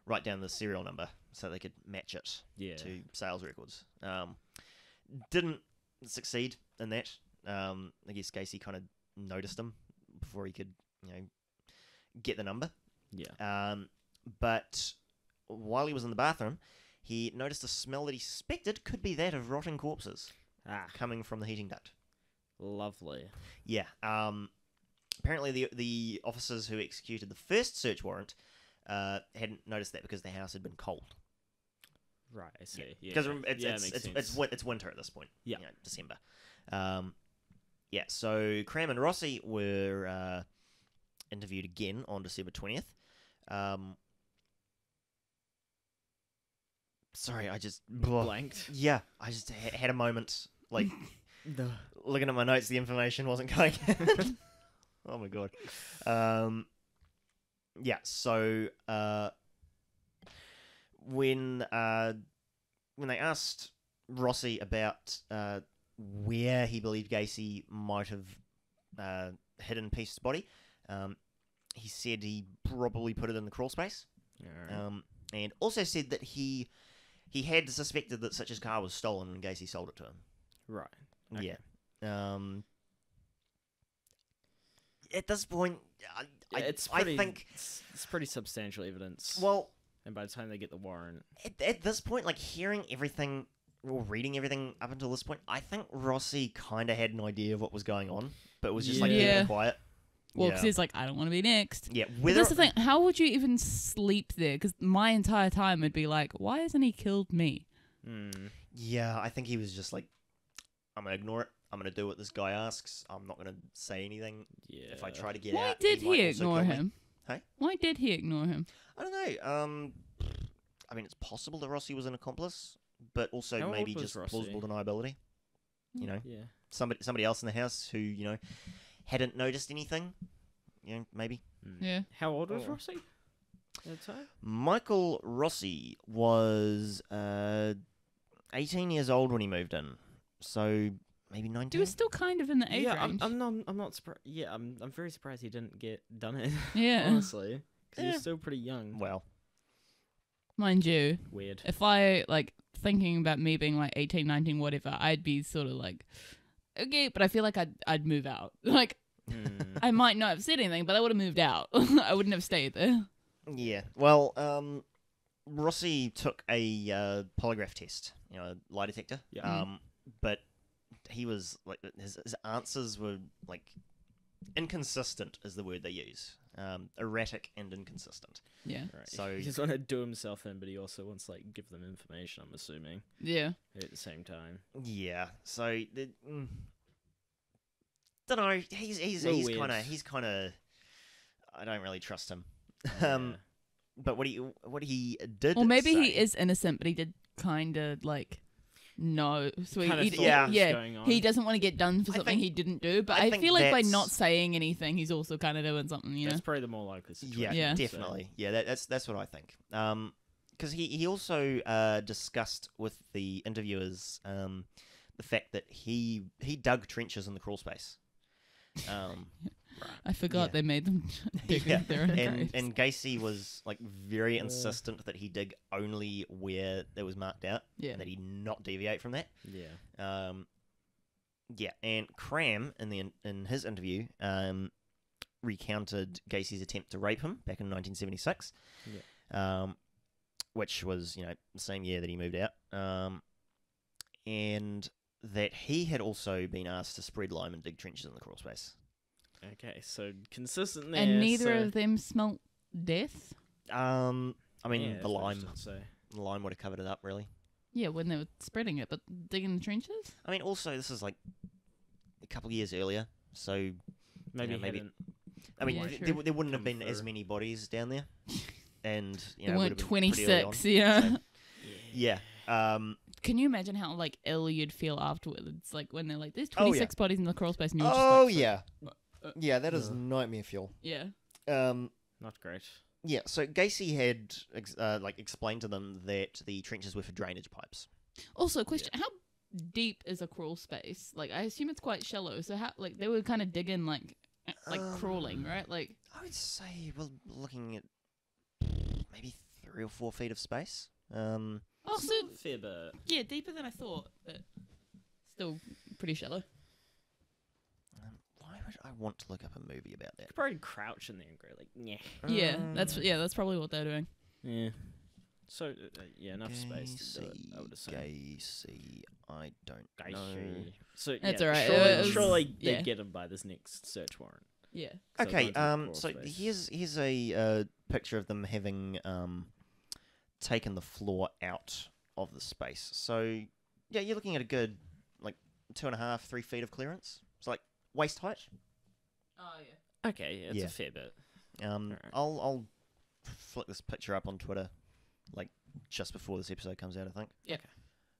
write down the serial number so they could match it to sales records. Didn't succeed in that. I guess Gacy kind of noticed him before he could, get the number. Yeah. But while he was in the bathroom, he noticed a smell that he suspected could be that of rotting corpses coming from the heating duct. Lovely. Yeah. Apparently, the officers who executed the first search warrant hadn't noticed that because the house had been cold. Right, I see. Yeah. Because it's winter at this point. Yeah. December. So Cram and Rossi were interviewed again on December 20th. Sorry, I just Blanked. Yeah, I just had a moment, like The looking at my notes, the information wasn't going in. Oh my god. So when they asked Rossi about where he believed Gacy might have hidden Peace's body, he said he probably put it in the crawl space. And also said that he had suspected that Sitch's car was stolen when Gacy sold it to him. Right. Okay. Yeah. At this point, I think it's pretty substantial evidence. Well, and by the time they get the warrant, at this point, like hearing everything or reading everything up until this point, I think Rossi kind of had an idea of what was going on, but was just like Yeah. keeping quiet. Well, because he's like, I don't want to be next. Yeah, But that's the thing. How would you even sleep there? Because my entire time would be like, why hasn't he killed me? Yeah, I think he was just like, I'm gonna ignore it. I'm gonna do what this guy asks. I'm not gonna say anything. yeah. If I try to get Why out, did might he also ignore kill me. him? Hey? Why did he ignore him? I don't know. I mean, it's possible that Rossi was an accomplice, but also How maybe old was just Rossi? plausible deniability. Yeah. Somebody else in the house who hadn't noticed anything. Maybe. Yeah. How old was Oh. Rossi at the time? Michael Rossi was 18 years old when he moved in, so maybe 19. He was still kind of in the age Yeah, range. I'm not surprised. Yeah, I'm very surprised he didn't get done it. Yeah. Honestly, because Yeah. he's still pretty young. Well, Mind you, Weird. if I, thinking about me being 18, 19, whatever, I'd be sort of like, okay, but I feel like I'd move out. I might not have said anything, but I would have moved out. I wouldn't have stayed there. yeah. Well, Rossi took a polygraph test, a lie detector. Yeah. But he was his answers were inconsistent, is the word they use. Erratic and inconsistent. Yeah. Right. So- he just want to do himself in, but he also wants to give them information. I'm assuming Yeah. at the same time. Yeah. So don't know. He's Little kind of. I don't really trust him. Yeah. But what he did. Or maybe say, he is innocent, but he did kind of no. So Kind of he, thought yeah. what was yeah, going on. he doesn't want to get done for I something think- he didn't do. But I I think feel like by that's- not saying anything, he's also kind of doing something, you know? That's probably the more likely situation. Yeah, Yeah. definitely. Yeah, that's what I think. Because he also discussed with the interviewers the fact that he dug trenches in the crawl space. I forgot Yeah. they made them dig Yeah, their own and graves. and Gacy was like very Yeah. insistent that he dig only where it was marked out, Yeah. and that he not deviate from that. Yeah. Yeah, and Cram in his interview recounted Gacy's attempt to rape him back in 1976. Yeah. Which was the same year that he moved out. And that he had also been asked to spread lime and dig trenches in the crawl space. Okay, so consistent there. And neither so, of them smelt death. I mean, yeah, the that's what I was lime gonna say. would have covered it up, really. Yeah, when they were spreading it, but digging the trenches? I mean, also this is like a couple of years earlier, so Maybe, maybe- hadn't- I mean, Yeah, there, true. there wouldn't have Come been as through. many bodies down there, and They it would weren't have been pretty early 26, on. yeah. So, yeah. Can you imagine how like ill you'd feel afterwards? Like when they're like, "There's Oh, yeah. 26 bodies in the crawl space," and you're just Oh like, yeah, uh, yeah. That is uh. nightmare fuel. yeah. Not great. Yeah, so Gacy had explained to them that the trenches were for drainage pipes. Also, question: how deep is a crawl space? Like, I assume it's quite shallow. So how like they were kind of digging like crawling, right? Like, I would say we're looking at maybe 3 or 4 feet of space. oh, so Fair bit. yeah, deeper than I thought, but still pretty shallow. Why would I want to look up a movie about that? Could probably crouch in there and go like, yeah. Yeah, that's probably what they're doing. Yeah. So, yeah, enough space to do it, I would assume. Gacy, I don't know. Gacy. So, That's yeah, alright, Surely, it was- surely yeah. they'd get him by this next search warrant. Yeah. So Okay, going to the crawl so space. here's a picture of them having taken the floor out of the space. So yeah, you're looking at a good 2.5, 3 feet of clearance. It's like waist height. Oh yeah. Okay, yeah, it's Yeah. a fair bit. I'll flick this picture up on Twitter, like just before this episode comes out, I think. Yeah.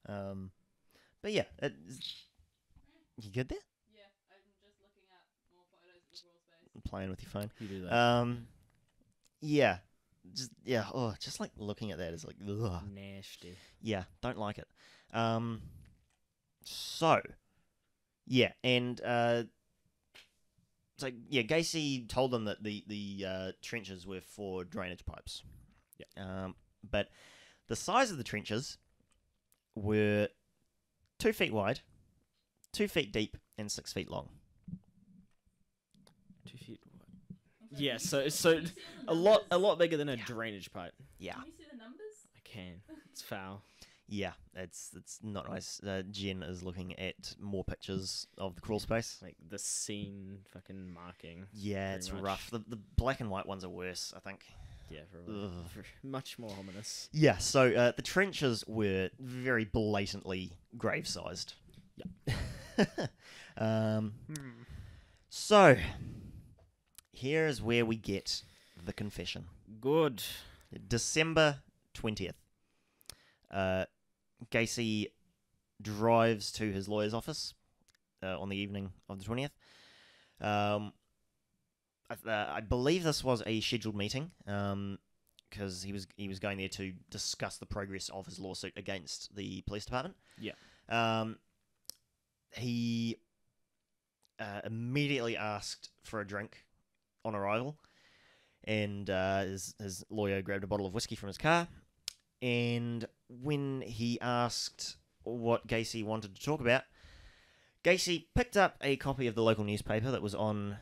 But yeah, you good there? Yeah, I'm just looking at more photos of the crawl space. I'm playing with your phone. You do that. Yeah, just like looking at that is like, ugh. Nasty. Yeah, don't like it. So, yeah, and so yeah, Gacy told them that the trenches were for drainage pipes. Yeah. But the size of the trenches were 2 feet wide, 2 feet deep, and 6 feet long. 2 feet wide. Yeah, so a lot bigger than a drainage pipe. Yeah, Can you see the numbers? I can. It's foul. yeah, it's not nice. Jen is looking at more pictures of the crawl space. Like the scene fucking marking. Yeah, pretty it's much. rough. The black and white ones are worse, I think. Yeah, Ugh. much more ominous. Yeah, so the trenches were very blatantly grave-sized. So, here's where we get the confession. Good. December 20th. Gacy drives to his lawyer's office on the evening of the 20th. I believe this was a scheduled meeting because he was going there to discuss the progress of his lawsuit against the police department. Yeah. He immediately asked for a drink on arrival, and his lawyer grabbed a bottle of whiskey from his car. And when he asked what Gacy wanted to talk about, Gacy picked up a copy of the local newspaper that was on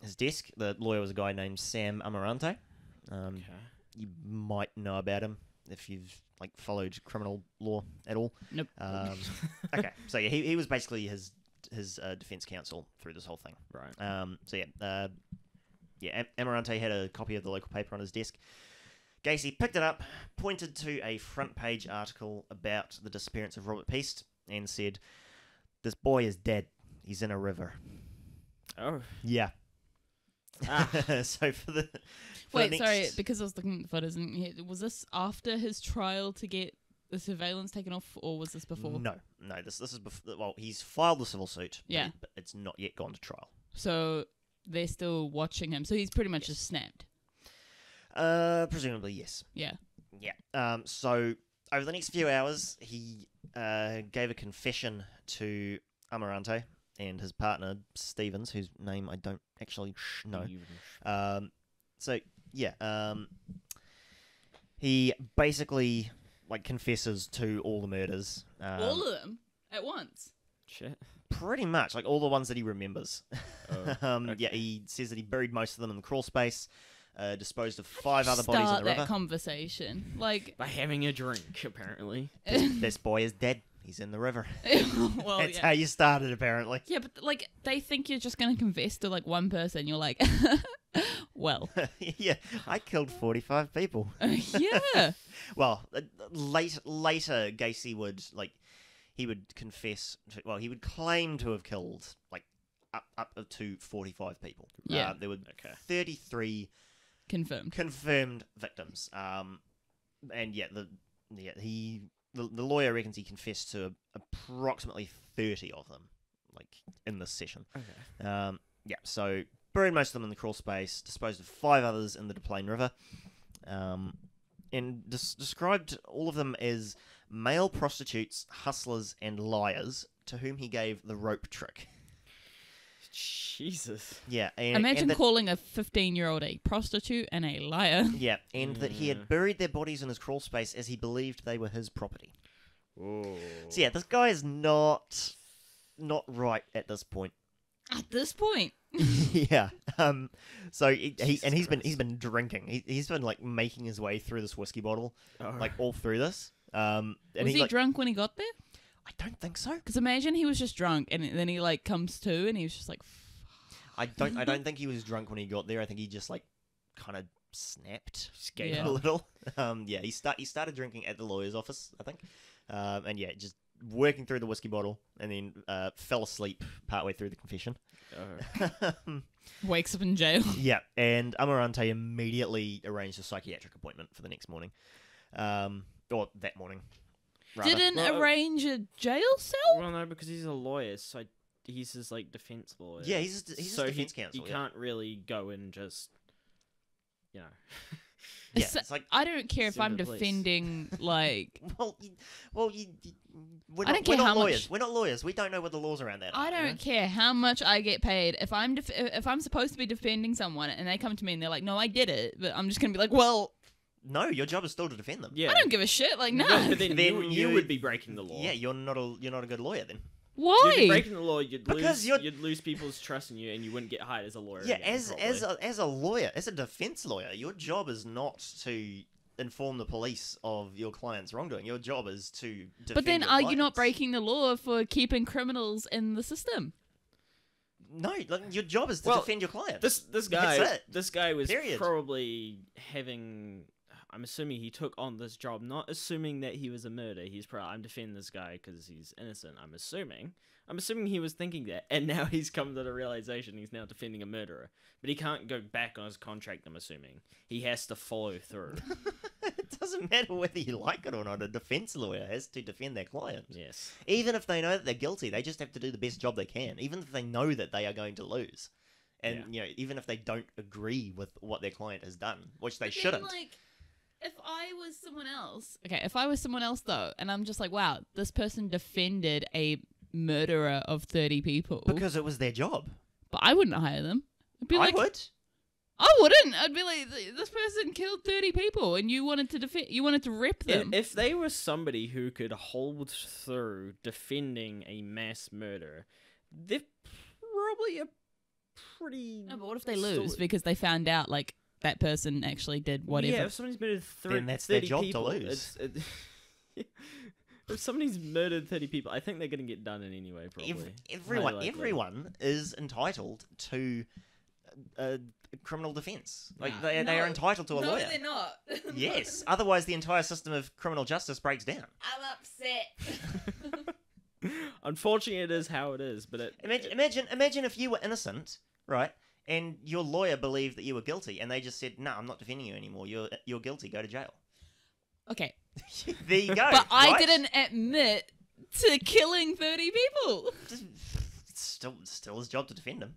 his desk. The lawyer was a guy named Sam Amarante. Okay. You might know about him if you've followed criminal law at all. Nope. Okay, so yeah, he was basically his defense counsel through this whole thing. Right. Amarante had a copy of the local paper on his desk. Gacy picked it up, pointed to a front page article about the disappearance of Robert Peast, and said, "This boy is dead. He's in a river." Oh. Yeah. Ah. So for the Wait, next... sorry, because I was looking at the photos, and was this after his trial to get the surveillance taken off, or was this before? No. This is before. Well, he's filed the civil suit. Yeah. but it's not yet gone to trial. So they're still watching him. So he's pretty much just snapped. Presumably, yes. Yeah. Yeah. So over the next few hours, he gave a confession to Amarante and his partner Stevens, whose name I don't actually know. So yeah, he basically confesses to all the murders. All of them at once. Shit. Pretty much, all the ones that he remembers. Okay. Yeah, he says that he buried most of them in the crawl space, disposed of 5 other bodies in Start the that river. conversation. By having a drink, apparently. This boy is dead. He's in the river. Well, That's yeah. how you started, apparently. Yeah, but they think you're just gonna confess to one person. You're like, well, Yeah, I killed 45 people. yeah. Well, later, Gacy would he would confess. He would claim to have killed up to 45 people. Yeah. There were Okay. 33 Confirmed. confirmed victims. And yeah, the lawyer reckons he confessed to approximately 30 of them, in this session. Okay. Yeah, so buried most of them in the crawl space, disposed of 5 others in the Plain River, and described all of them as male prostitutes, hustlers, and liars to whom he gave the rope trick. Jesus. Yeah, and Imagine that, calling a 15-year-old a prostitute and a liar. yeah, and that he Yeah. had buried their bodies in his crawl space as he believed they were his property. Whoa. So yeah, this guy is not right at this point. At this point, Yeah. So he's Christ. been drinking. He's been making his way through this whiskey bottle, Oh. all through this. And was he drunk when he got there? I don't think so. Because imagine he was just drunk and then he comes to and he was just like, I don't think he was drunk when he got there. I think he just kind of snapped Skate Yeah. a little. Yeah, he started drinking at the lawyer's office, I think. And yeah, just working through the whiskey bottle, and then fell asleep partway through the confession. Oh. wakes up in jail. Yeah, and Amarante immediately arranged a psychiatric appointment for the next morning. Or that morning. Rather. Didn't Well, arrange a jail cell? Well, no, because he's a lawyer, so he's his defense lawyer. Yeah, he's so a defense counsel. You yeah. can't really go and just, Yeah, It's- it's I don't care if Send I'm the police. defending well, we're I not, don't care we're not how lawyers. much- We're not lawyers. We don't know what the laws around that. I are, don't care how much I get paid. If I'm supposed to be defending someone and they come to me and they're like, "No, I did it," but I'm just gonna be like, "Well, No, your job is still to defend them. yeah. I don't give a shit." Like, no. But then, Then you you- would be breaking the law. Yeah, you're not a good lawyer then. You'd be Why? breaking the law. Because You'd lose people's trust in you, and you wouldn't get hired as a lawyer. Yeah, again, as a lawyer, as a defense lawyer, your job is not to inform the police of your client's wrongdoing. Your job is to defend But then, your are you not clients. breaking the law for keeping criminals in the system? No, your job is to Well, defend your client. This That's guy it. this guy was Period. probably having. I'm assuming he took on this job, not assuming that he was a murderer. He's probably I'm defending this guy because he's innocent. I'm assuming he was thinking that, and now he's come to the realization he's now defending a murderer. But he can't go back on his contract. I'm assuming he has to follow through. It doesn't matter whether you like it or not. A defense lawyer has to defend their client. Yes. Even if they know that they're guilty, they just have to do the best job they can. Even if they know that they are going to lose, and even if they don't agree with what their client has done, which they shouldn't. If I was someone else, okay, if I was someone else though, and I'm just like, wow, this person defended a murderer of 30 people, Because it was their job. but I wouldn't hire them. I'd be I like, would. I wouldn't. I'd be like, this person killed 30 people, and you wanted to you wanted to rip them. If they were somebody who could hold through defending a mass murder, they're probably a pretty. No, but what if they lose because they found out that person actually did whatever? Yeah, if somebody's murdered Then that's their 30 job to people, lose. If somebody's murdered 30 people, I think they're going to get done in anyway, probably. Highly likely. Everyone is entitled to criminal defense. They No. are entitled to a lawyer. not. Yes. Otherwise, the entire system of criminal justice breaks down. I'm upset. Unfortunately, it is how it is, but it... Imagine if you were innocent, right? And your lawyer believed that you were guilty, and they just said, "No, I'm not defending you anymore. You're guilty. Go to jail." Okay, There you go. But I right? didn't admit to killing 30 people. It's still his job to defend him.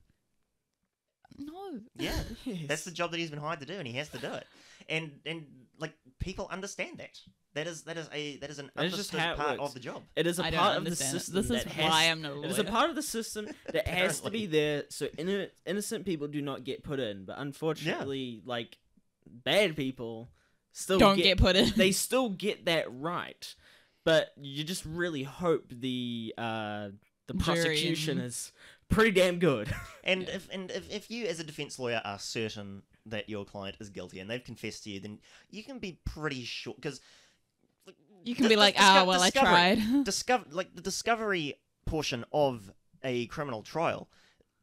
No. Yeah, Yes. that's the job that he's been hired to do, and he has to do it. And like people understand that. That is an That's just understood how it part works. of the job. It is a I don't part of the understand it. system. This is that has, why I'm not a It is a lawyer. part of the system that has to be there, so innocent people do not get put in. But unfortunately, like bad people still Don't get put in. They still get that right, but you just really hope the prosecution is pretty damn good. And if you as a defense lawyer are certain that your client is guilty and they've confessed to you, then you can be pretty sure because You can be like, well, I tried. the discovery portion of a criminal trial,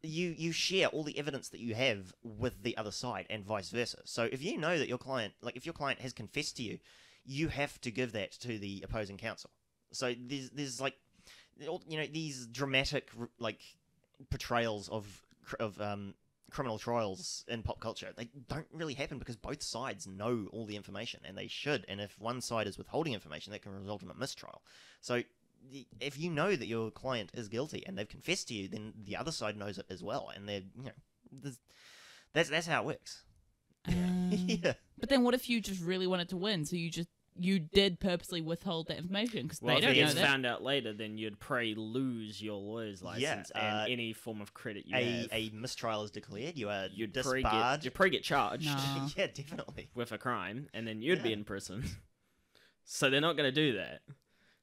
you share all the evidence that you have with the other side and vice versa. So if you know that your client, if your client has confessed to you, you have to give that to the opposing counsel. So there's like, these dramatic portrayals of criminal trials in pop culture. They don't really happen because both sides know all the information, and they should. And if one side is withholding information, that can result in a mistrial. So if you know that your client is guilty and they've confessed to you, then the other side knows it as well, and that's how it works. Yeah. But then what if you just really wanted to win, so you did purposely withhold that information because Well, they if don't it know gets that. found out later, then you'd probably lose your lawyer's license and any form of credit you have. A mistrial is declared. You are You'd disbarred. probably get charged No. Yeah, definitely. with a crime, and then you'd be Yeah. in prison. So they're not going to do that.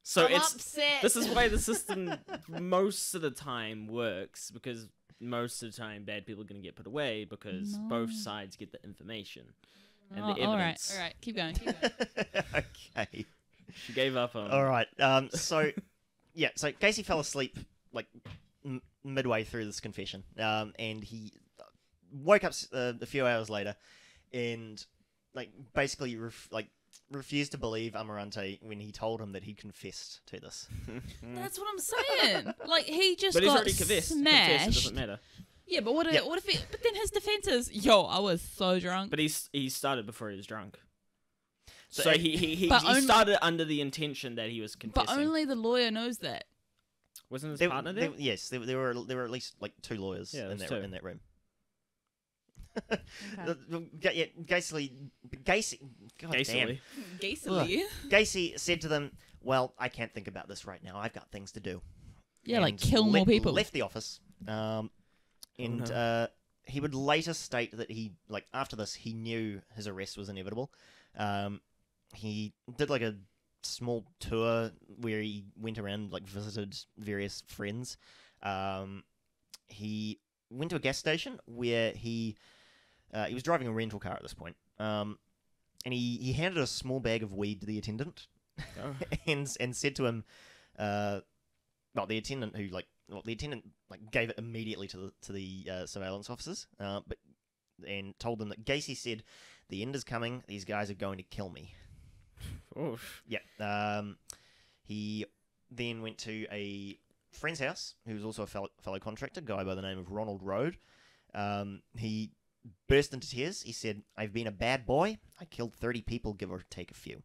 So I'm upset. this is why the system most of the time works, because most of the time bad people are going to get put away because both sides get the information and the evidence. All right, keep going. Okay. She gave up on. All right. So Gacy fell asleep midway through this confession, and he woke up a few hours later, and basically refused to believe Amarante when he told him that he confessed to this. That's what I'm saying. He just But he's got already confessed. smashed. Confessed, it doesn't matter. Yeah, but what Yeah. if but then his defense is, I was so drunk. But he started before he was drunk. So So he But only- started under the intention that he was confessing. But only the lawyer knows that. Wasn't his partner there? Yes, there were at least two lawyers Yeah, in there's that two. in that room. Okay. Gacy. God damn. Gacy. Gacy. Gacy said to them, "Well, I can't think about this right now. I've got things to do." Yeah, And kill more people. Left the office. And no. he would later state that he after this he knew his arrest was inevitable. He did a small tour where he went around visited various friends. He went to a gas station where he was driving a rental car at this point. And he handed a small bag of weed to the attendant, Oh. and said to him, the attendant who gave it immediately to the surveillance officers, and told them that Gacy said, "The end is coming. These guys are going to kill me." Oof. Yeah. He then went to a friend's house, who was also a fellow contractor, a guy by the name of Ronald Rode. He burst into tears. He said, "I've been a bad boy. I killed 30 people, give or take a few."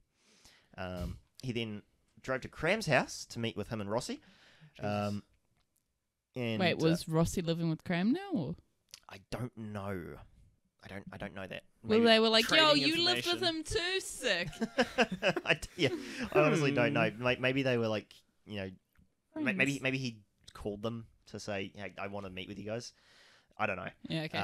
He then drove to Cram's house to meet with him and Rossi. And Wait, was Rossi living with Cram now? Or? I don't know. I don't know that. Well, they were like, trading you lived with information. him too, sick. I honestly don't know. Maybe they were maybe he called them to say, "Hey, I want to meet with you guys." I don't know. Yeah, okay.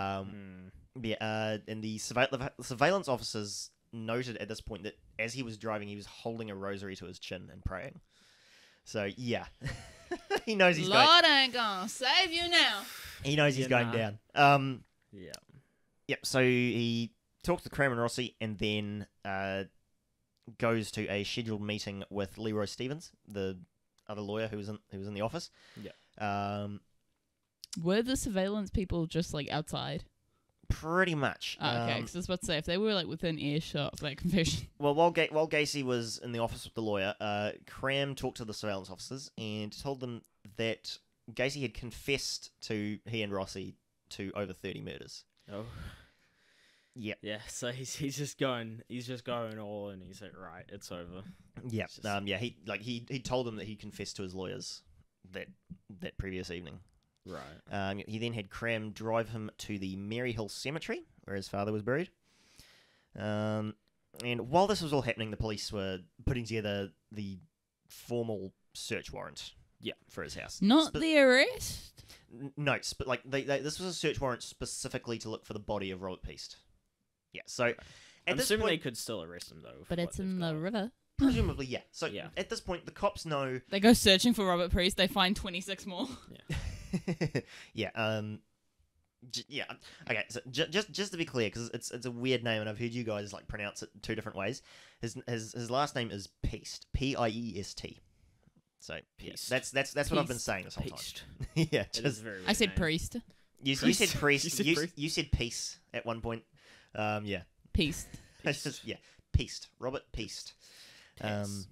And the surveillance officers noted at this point that as he was driving, he was holding a rosary to his chin and praying. So yeah, he knows he's Lord ain't gonna save you now. he knows he's Yeah, going nah. down. Yeah. Yep. So he talks to Cram and Rossi, and then goes to a scheduled meeting with Leroy Stevens, the other lawyer who was in the office. Yeah. Were the surveillance people just outside? Pretty much. Oh, okay, because I was about to say, if they were within earshot of that confession. Well, while Gacy was in the office with the lawyer, Cram talked to the surveillance officers and told them that Gacy had confessed to he and Rossi to over 30 murders. Oh. Yep. Yeah, so he's just going all, and he's like, right, it's over. Yeah. It's just- He told them that he confessed to his lawyers that previous evening. Right. He then had Cram drive him to the Maryhill Cemetery, where his father was buried. And while this was all happening, the police were putting together the formal search warrant. Yeah. For his house. Not the arrest. No, this was a search warrant specifically to look for the body of Robert Peast. Yeah. So I'm assuming they could still arrest him though. But it's in the river. presumably, yeah. So Yeah. at this point, the cops know. They go searching for Robert Priest. They find 26 more. Yeah. Yeah. Okay. So just to be clear, because it's a weird name, and I've heard you guys like pronounce it two different ways. His last name is Peast. Piest. So Peast. yeah, that's what I've been saying this whole Peast. time. Yeah. It is Just a very I weird said name. priest. you said Priest. priest. You said priest? You said peace at one point. Yeah. Peast. It's just yeah. Peast. Robert Peast. Peast.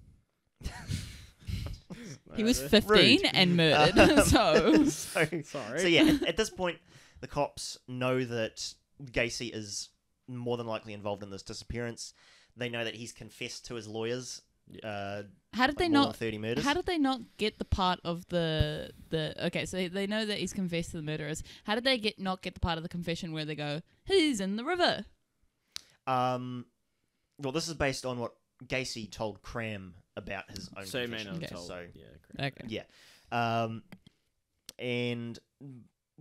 He was Rude. 15 and murdered. So Sorry. So yeah, at this point, the cops know that Gacy is more than likely involved in this disappearance. They know that he's confessed to his lawyers. how did they more than not? 30 murders. How did they not get the part of the? Okay, so they know that he's confessed to the murderers. How did they not get the part of the confession where they go, "He's in the river"? Well, this is based on what Gacy told Cram about his own So you may confession. not Okay. tell. So Yeah. Correct. Okay. yeah, and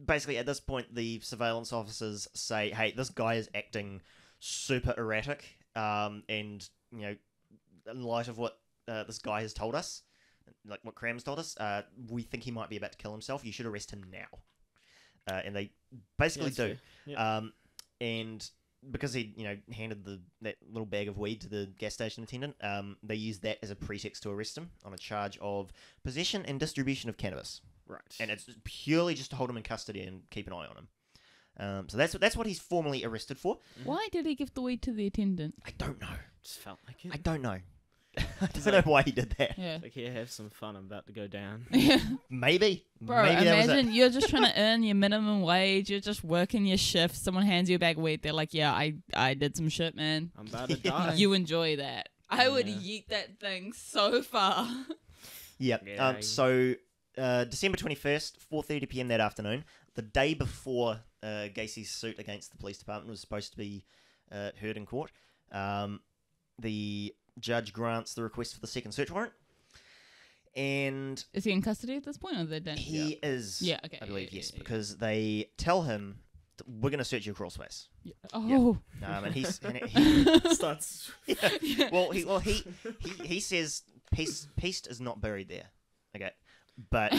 basically at this point, the surveillance officers say, "Hey, this guy is acting super erratic, and you know, in light of what this guy has told us, like what Cram's told us, we think he might be about to kill himself. You should arrest him now." And they basically Yeah, do. that's fair. And because he, handed that little bag of weed to the gas station attendant, they used that as a pretext to arrest him on a charge of possession and distribution of cannabis. Right. And it's purely just to hold him in custody and keep an eye on him. So that's what he's formally arrested for. Why did he give the weed to the attendant? I don't know. Just felt like it. I don't know. I don't know why he did that. Yeah. Like, here, have some fun. I'm about to go down. Yeah. Maybe. Bro, Maybe that was it. imagine you're just trying to earn your minimum wage. You're just working your shift. Someone hands you a bag of weed. They're like, yeah, I did some shit, man. I'm about to Yeah. die. You enjoy that. I would Yeah. yeet that thing so far. Yep. Yeah. So December 21st, 4:30 p.m. that afternoon, the day before Gacy's suit against the police department was supposed to be heard in court, the judge grants the request for the second search warrant, and Is he in custody at this point, or they don't? he is. Yeah, okay, I believe yeah, yes, yeah, yeah. because they tell him we're going to search your crawl space, Yeah. Oh. and he Starts. yeah. He says Peast is not buried there. Okay, but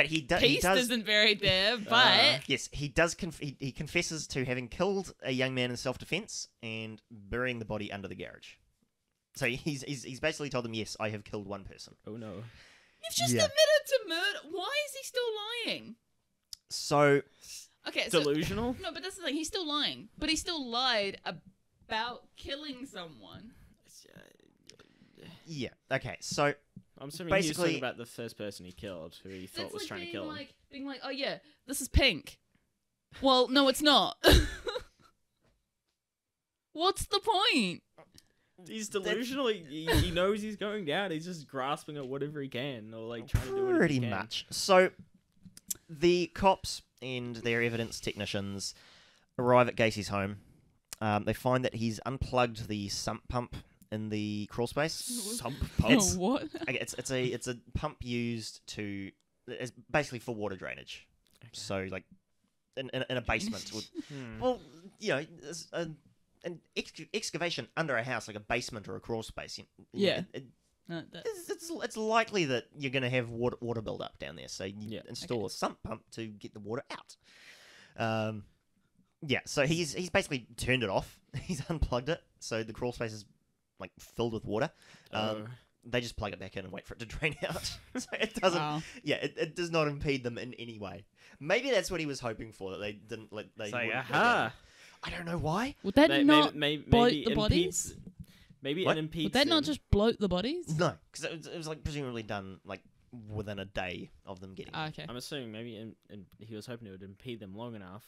he does. Peace isn't buried there, but Yes, he does. He confesses to having killed a young man in self-defense and burying the body under the garage. So he's basically told them, yes, I have killed one person. Oh no. you've just Yeah. admitted to murder. Why is he still lying? So Okay, so Delusional. no, but that's the thing. He's still lying, but he still lied about killing someone. yeah, okay. So I'm assuming he was Basically- talking about the first person he killed, who he thought That's was like trying to being kill him. like being like, oh yeah, this is pink. Well, no, it's not. What's the point? He's delusional. He knows he's going down. He's just grasping at whatever he can, or like trying to do whatever pretty he can. much. So the cops and their evidence technicians arrive at Gacy's home. They find that he's unplugged the sump pump in the crawl space. Sump It's- pump. What? Okay, it's a pump used to it's basically for water drainage. So like in a basement. With, Hmm. well, there's an excavation under a house, like a basement or a crawl space. Yeah. That- It's likely that you're going to have water build up down there. So you Yeah. install a sump pump to get the water out. Yeah. So he's basically turned it off. He's unplugged it. So the crawl space is like filled with water. Oh. They just plug it back in and wait for it to drain out. So it doesn't. Wow. Yeah, it does not impede them in any way. Maybe that's what he was hoping for, that they didn't let. They It's like, wouldn't go down aha. there. I don't know why. Would that not bloat maybe the bodies? Maybe What? it impedes. Would that not them. just bloat the bodies? No, because it was like presumably done like within a day of them getting. Ah, okay. I'm assuming maybe he was hoping it would impede them long enough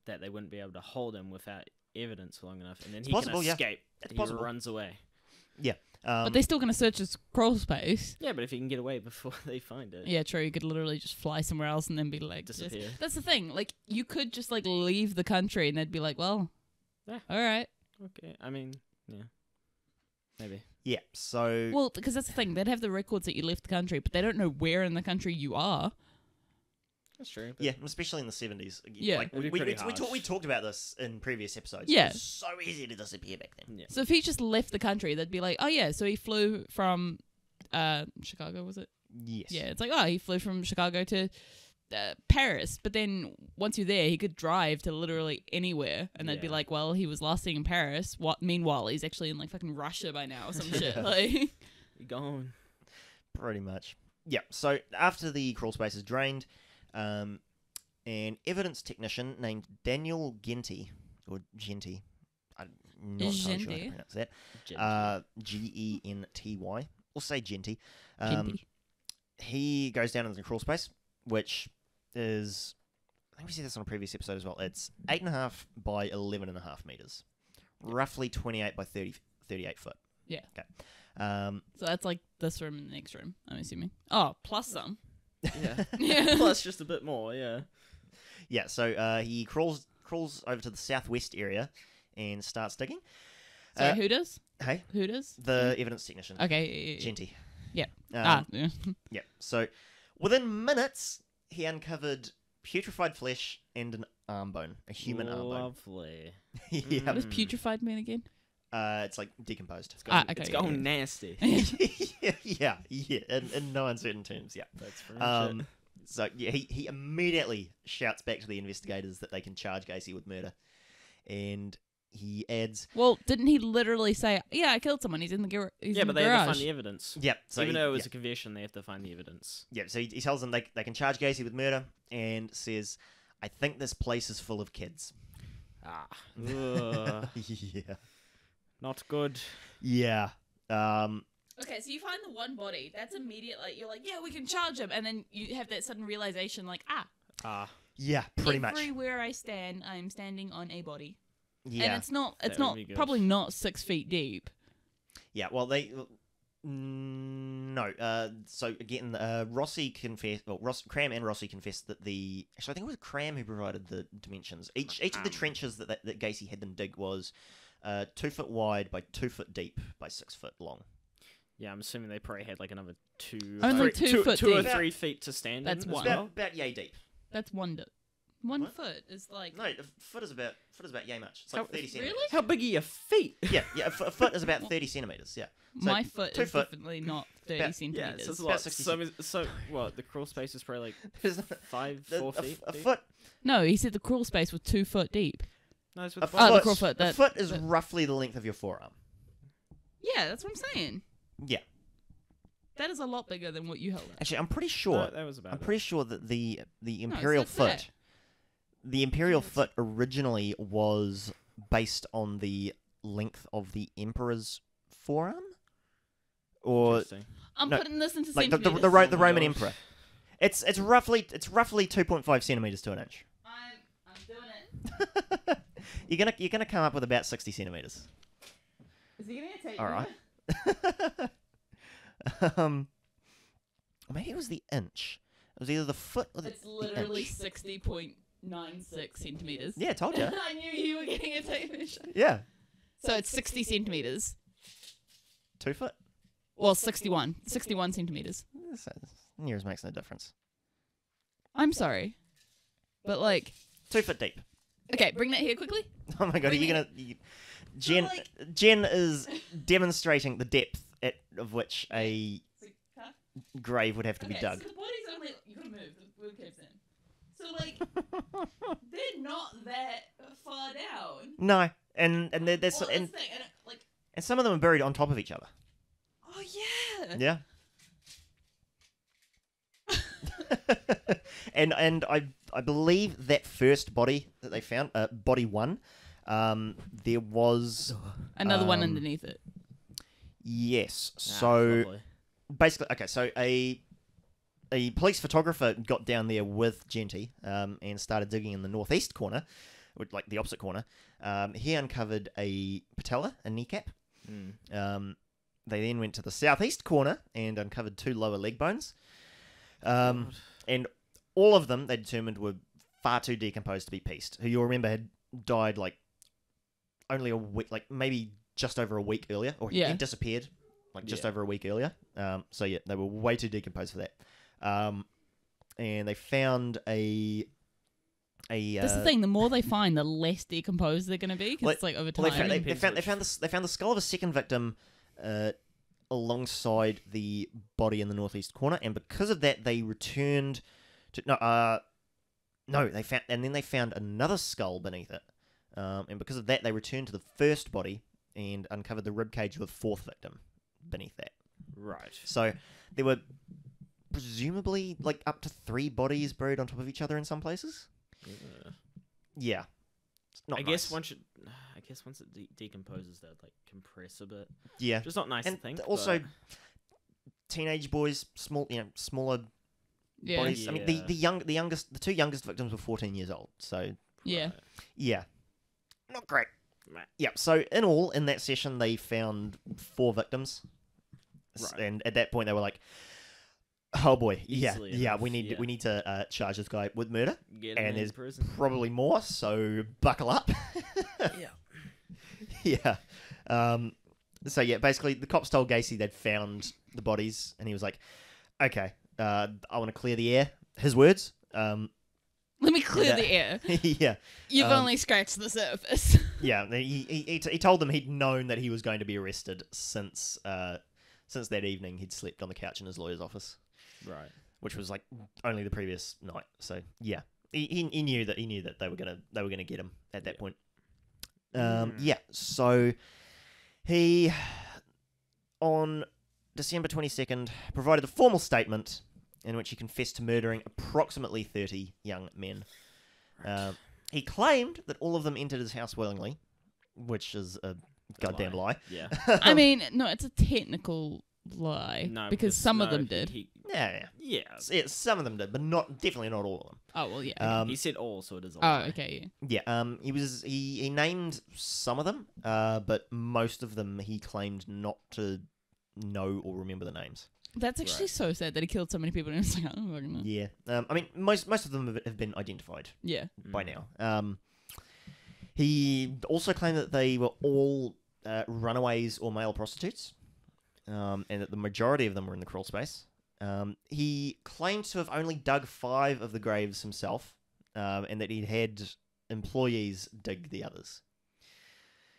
that they wouldn't be able to hold him without evidence for long enough, and then It's he possible, can yeah. escape. It's He possible. runs away. Yeah. But they're still going to search his crawl space. Yeah, but if he can get away before they find it, Yeah, true. You could literally just fly somewhere else and then be like, disappear. That's the thing. Like, you could just like leave the country and they'd be like, well, Yeah. all right. Okay, I mean, yeah, maybe. Yeah. So Well, because that's the thing. They'd have the records that you left the country, but they don't know where in the country you are. That's true. But yeah, especially in the 70s. Yeah. Like, It'd be we pretty we talked about this in previous episodes. Yeah. It was so easy to disappear back then. Yeah. So if he just left the country, they'd be like, oh yeah, so he flew from Chicago, was it? Yes. Yeah, it's like, oh, he flew from Chicago to Paris. But then once you're there, he could drive to literally anywhere. And they'd be Yeah. like, well, he was last seen in Paris. Meanwhile, he's actually in like fucking Russia by now or some shit. Like, You're gone. Pretty much. Yeah. So after the crawl space is drained, an evidence technician named Daniel Genty, or Genty, I'm not entirely sure how to Genty. pronounce that. Genty. We'll say Genty. Genty. He goes down into the crawl space, which is, I think we said this on a previous episode as well. It's 8.5 by 11.5 meters, roughly 28 by 38 foot. Yeah. Okay. So that's like this room and the next room, I'm assuming. Oh, plus some. Yeah. Yeah. Plus just a bit more. Yeah. Yeah. So he crawls over to the southwest area and starts digging. So who does? Hey, Who does? the evidence technician, Okay. Genty. Yeah. Um, Yeah. Yeah. So within minutes, he uncovered putrefied flesh and an arm bone, a human arm bone. Lovely. Yeah. What does putrefied mean again? It's like decomposed. Okay, It's yeah, going yeah. nasty. yeah. In no uncertain terms. Yeah. That's pretty much it. So yeah, he immediately shouts back to the investigators that they can charge Gacy with murder, and he adds, Well, didn't he literally say, "Yeah, I killed someone. He's in the garage." Yeah, but they have to find the evidence. "Yep." So Even he- though it was yeah. a confession, they have to find the evidence. Yeah, so he tells them they can charge Gacy with murder and says, I think this place is full of kids. Ah. Ugh. Yeah. Not good. Yeah. Okay, so you find the one body. That's immediate. Like you're like, "Yeah, we can charge him," and then you have that sudden realization, like, Ah. Yeah, pretty much. everywhere I stand, I'm standing on a body, Yeah. and it's not. It's That would not be good. probably not 6 feet deep. Yeah, well, no. So again, Rossi confessed. Well, Cram and Rossi confessed that actually, I think it was Cram who provided the dimensions. Each of the trenches that Gacy had them dig was 2 foot wide by 2 foot deep by 6 foot long. Yeah, I'm assuming they probably had like another Only 2 foot two or deep. 3 feet to stand That's in. one. As well. About yay deep. That's one. One What? foot is like. No, a foot is about yay much. It's like How- 30 centimeters. Really? How big are your feet? Yeah, a foot is about 30 centimeters. Yeah. So My foot 2 is foot. definitely not 30 Yeah, Yeah, centimeters. so it's a about lot. 60 So what? The crawl space is probably like There's 4 feet. a deep? foot. No, he said the crawl space was 2 foot deep. No, it's A with foot, Oh, the crawl foot, a that- foot is that- roughly the length of your forearm. Yeah, that's what I'm saying. Yeah. That is a lot bigger than what you held up. Actually, I'm pretty sure. No, that was about I'm it. pretty sure that the No, imperial it's like foot, the imperial foot originally was based on the length of the emperor's forearm, or Interesting. I'm No, putting this into like the centimeters. the Oh my Roman gosh. emperor. It's roughly 2.5 centimeters to an inch. I'm doing it. You're gonna come up with about 60 centimeters. Is he gonna take All right. Maybe it was the inch. It was either the foot or the It's literally inch. 60.96 centimeters. Yeah, I told you. I knew you were getting a tape measure. Yeah, So it's 60 centimeters. 2 foot. Well, 61 centimeters. Nears makes no difference. I'm sorry. But like, 2 foot deep. okay, bring that here quickly. Oh my god, are you gonna? Jen, like- Jen is demonstrating the depth of which a grave would have to be dug. So the body's only, you gotta move, the wood cave's in. So like, they're not that far down. No, and there's Well, that's the and thing, and like, some of them are buried on top of each other. oh yeah. Yeah. and I believe that first body that they found, body 1, there was Another one Um, underneath it. yes. Ah, So lovely. basically, okay. So a police photographer got down there with Genty and started digging in the northeast corner, like the opposite corner, he uncovered a patella, a kneecap. They then went to the southeast corner and uncovered 2 lower leg bones. And all of them, they determined, were far too decomposed to be pieced. Who you'll remember had died like only a week, like maybe just over a week earlier, or he disappeared like just over a week earlier. So yeah, they were way too decomposed for that. And they found a That's the thing. The more they find, the less decomposed they're going to be, because it's like over time. They found the skull of a second victim alongside the body in the northeast corner, and because of that, they returned to they found another skull beneath it, and because of that, they returned to the first body and uncovered the ribcage of a fourth victim beneath that. Right. So there were presumably like up to 3 bodies buried on top of each other in some places. Yeah. It's not nice. Once it decomposes, they'd like compress a bit. Yeah. Just not nice and to think. Also, teenage boys, smaller bodies. Yeah. I mean, the 2 youngest victims were 14 years old. So Yeah. yeah, not great. Yeah. So in all, in that session, they found 4 victims, and at that point, they were like, "Oh boy, we need to charge this guy with murder, and there's probably more, so buckle up." Yeah. So yeah, basically, the cops told Gacy they'd found the bodies, and he was like, "Okay, I want to clear the air." His words. Let me clear the air. Yeah. You've only scratched the surface. Yeah, he told them he'd known that he was going to be arrested since that evening. He'd slept on the couch in his lawyer's office. Right. Which was like only the previous night. So yeah, he knew that they were gonna get him at that point. Yeah. So he, on December 22nd, provided a formal statement in which he confessed to murdering approximately 30 young men. Right. He claimed that all of them entered his house willingly, which is a goddamn lie. Yeah. I mean, no, it's a technical lie. No, because some of them did. Yeah. Some of them did, but definitely not all of them. Oh well, yeah. He said all, so it is a lie. Oh, okay. Yeah. He named some of them, but most of them he claimed not to know or remember the names. That's actually so sad that he killed so many people, and it's like, I don't fucking know. Yeah. I mean, most of them have been identified. Yeah. By now. He also claimed that they were all runaways or male prostitutes, and that the majority of them were in the crawl space. He claimed to have only dug 5 of the graves himself, and that he'd had employees dig the others.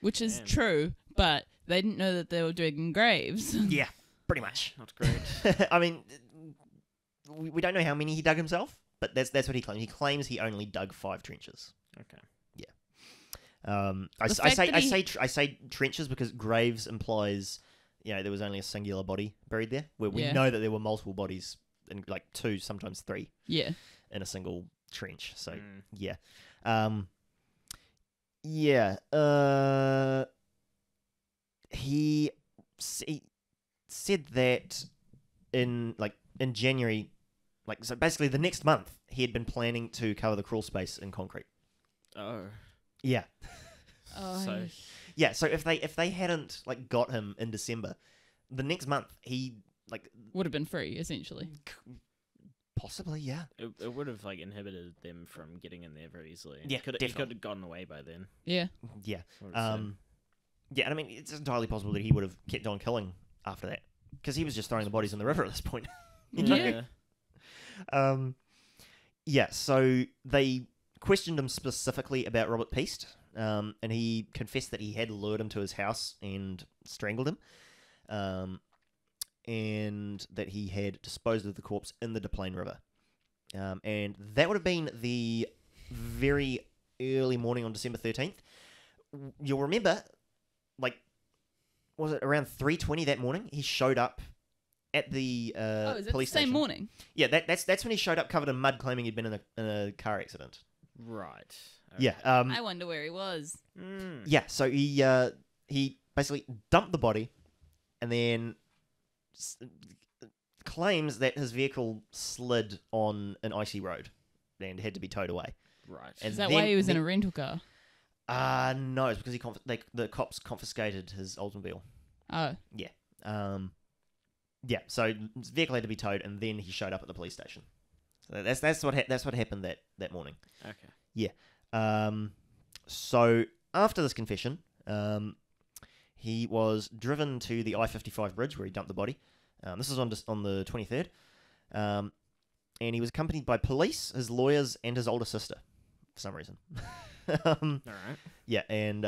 Which is true, but they didn't know that they were digging graves. Yeah, pretty much. Not great. I mean, we don't know how many he dug himself, but that's what he claims. He claims he only dug 5 trenches. Okay. I say trenches because graves implies, there was only a singular body buried there. Where we know that there were multiple bodies, in like 2, sometimes 3. Yeah. In a single trench. So yeah. He said that in January, so basically the next month, he had been planning to cover the crawl space in concrete. Oh. Yeah. Oh. So yeah. So if they hadn't got him in December, the next month he would have been free essentially. Possibly, yeah. It would have inhibited them from getting in there very easily. Yeah, he could have gotten away by then. Yeah. Yeah. Yeah, and I mean it's entirely possible that he would have kept on killing after that because he was just throwing the bodies in the river at this point. Yeah. Yeah. So they questioned him specifically about Robert Peast, and he confessed that he had lured him to his house and strangled him, and that he had disposed of the corpse in the Des Plaines River. And that would have been the very early morning on December 13th. You'll remember, was it around 3:20 that morning? He showed up at the police station. Same morning? Yeah, that's when he showed up covered in mud, claiming he'd been in a car accident. Right. Okay. Yeah. I wonder where he was. Yeah. So he basically dumped the body, and then claims that his vehicle slid on an icy road and had to be towed away. Right. And Is that then- why he was in a rental car? No, it's because the cops confiscated his Oldsmobile. Oh, Yeah, so his vehicle had to be towed, and then he showed up at the police station. So that's what happened that morning. Okay. So after this confession, he was driven to the I-55 bridge where he dumped the body. This was on the 23rd, and he was accompanied by police, his lawyers, and his older sister for some reason. All right. Yeah, and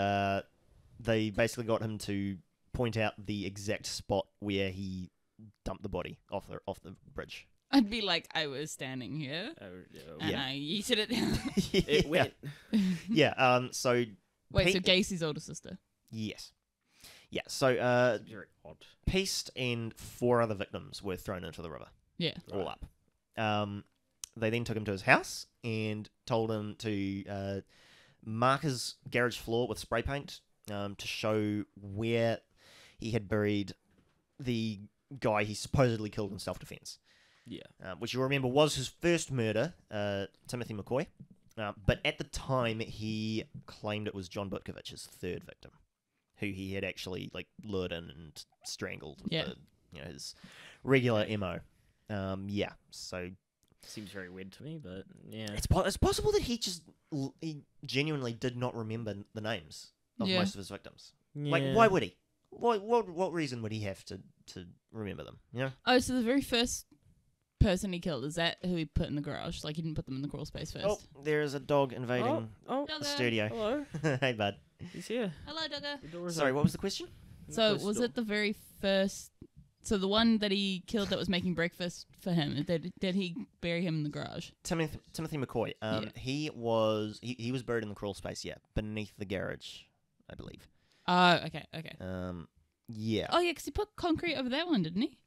they basically got him to point out the exact spot where he dumped the body off the bridge. I'd be like, I was standing here, and Yeah. I yeeted it down. It went. Yeah. So Wait, so Gacy's older sister? yes. Yeah. So Very odd. Peast and 4 other victims were thrown into the river, Yeah. all up. They then took him to his house and told him to mark his garage floor with spray paint to show where he had buried the guy he supposedly killed in self-defense. Yeah. Which you'll remember was his first murder, Timothy McCoy. But at the time, he claimed it was John Butkovich's third victim, who he had actually lured in and strangled with Yeah. his regular MO. So Seems very weird to me, but yeah. it's possible that he genuinely did not remember the names of Yeah. most of his victims. Yeah. Why would he? What reason would he have to remember them? You know? Oh, so the very first person he killed, is that who he put in the garage? Like, he didn't put them in the crawl space first? Oh, there is a dog invading Oh, the studio. hello. Hey, bud. He's here. Hello, Duggar. The door is Sorry, open. what was the question? So, Close the was door. it the very first... So, the one that he killed that was making breakfast for him, did he bury him in the garage? Timothy McCoy. Yeah. He was buried in the crawl space. Yeah, beneath the garage, I believe. Oh, okay. Yeah. Oh, yeah, because he put concrete over that one, didn't he?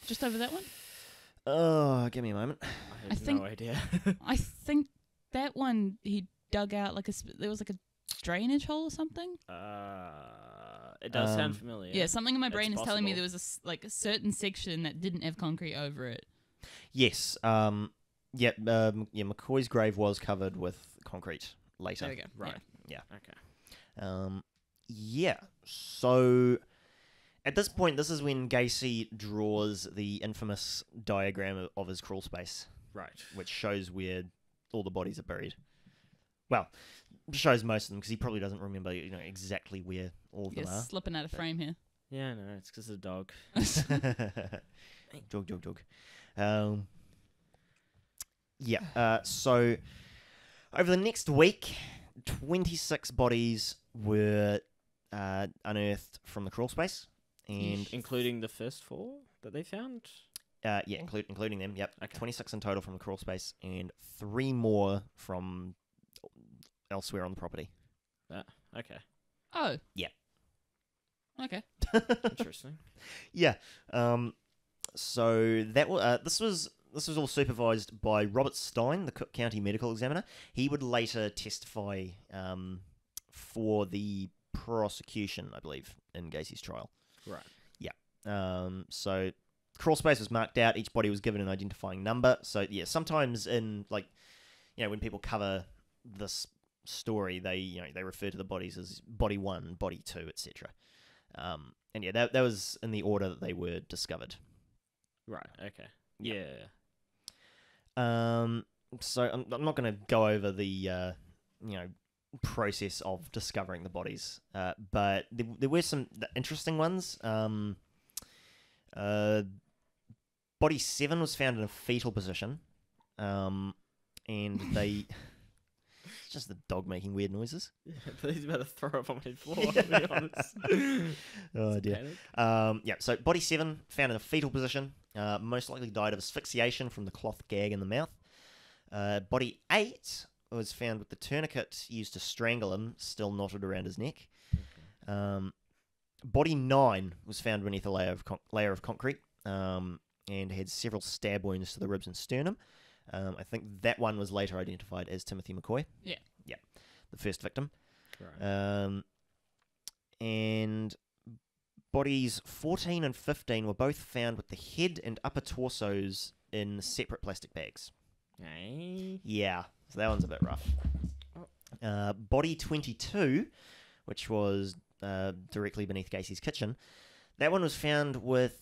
Just over that one? Oh, give me a moment. I I have think- no idea. I think that one he dug out there was like a drainage hole or something. It does sound Um, familiar. Yeah, something in my It's brain is telling me possible. there was a certain section that didn't have concrete over it. Yes. McCoy's grave was covered with concrete later. There we go. Right. Yeah. Okay. Yeah. So at this point, this is when Gacy draws the infamous diagram of his crawl space, Right. which shows where all the bodies are buried. Well, shows most of them because he probably doesn't remember, exactly where all of You're them are. slipping out of frame here. Yeah, no, it's because of the dog. Jog. So over the next week, 26 bodies were unearthed from the crawl space, and Including the first 4 that they found? including them. Yep, Okay. 26 in total from the crawl space, and 3 more from elsewhere on the property. Okay. Oh. Yeah. Okay. Interesting. Yeah. So that this was all supervised by Robert Stein, the Cook County medical examiner. He would later testify for the prosecution, I believe, in Gacy's trial. Right. So crawl space was marked out. Each body was given an identifying number. So yeah, sometimes in when people cover this story, they refer to the bodies as body 1, body 2, etc. And yeah, that was in the order that they were discovered. Right. Okay. Yeah. So I'm not going to go over the process of discovering the bodies, but there were some interesting ones. Body 7 was found in a fetal position, and they. It's just the dog making weird noises. He's about to throw up on my floor, to be honest. Oh dear. So body 7 found in a fetal position, most likely died of asphyxiation from the cloth gag in the mouth. Body 8 was found with the tourniquet used to strangle him still knotted around his neck. Body 9 was found beneath a layer of concrete, and had several stab wounds to the ribs and sternum. I think that one was later identified as Timothy McCoy. Yeah. The first victim. Right. And bodies 14 and 15 were both found with the head and upper torsos in separate plastic bags. Hey. Yeah. So that one's a bit rough. Body 22, which was directly beneath Gacy's kitchen, that one was found with,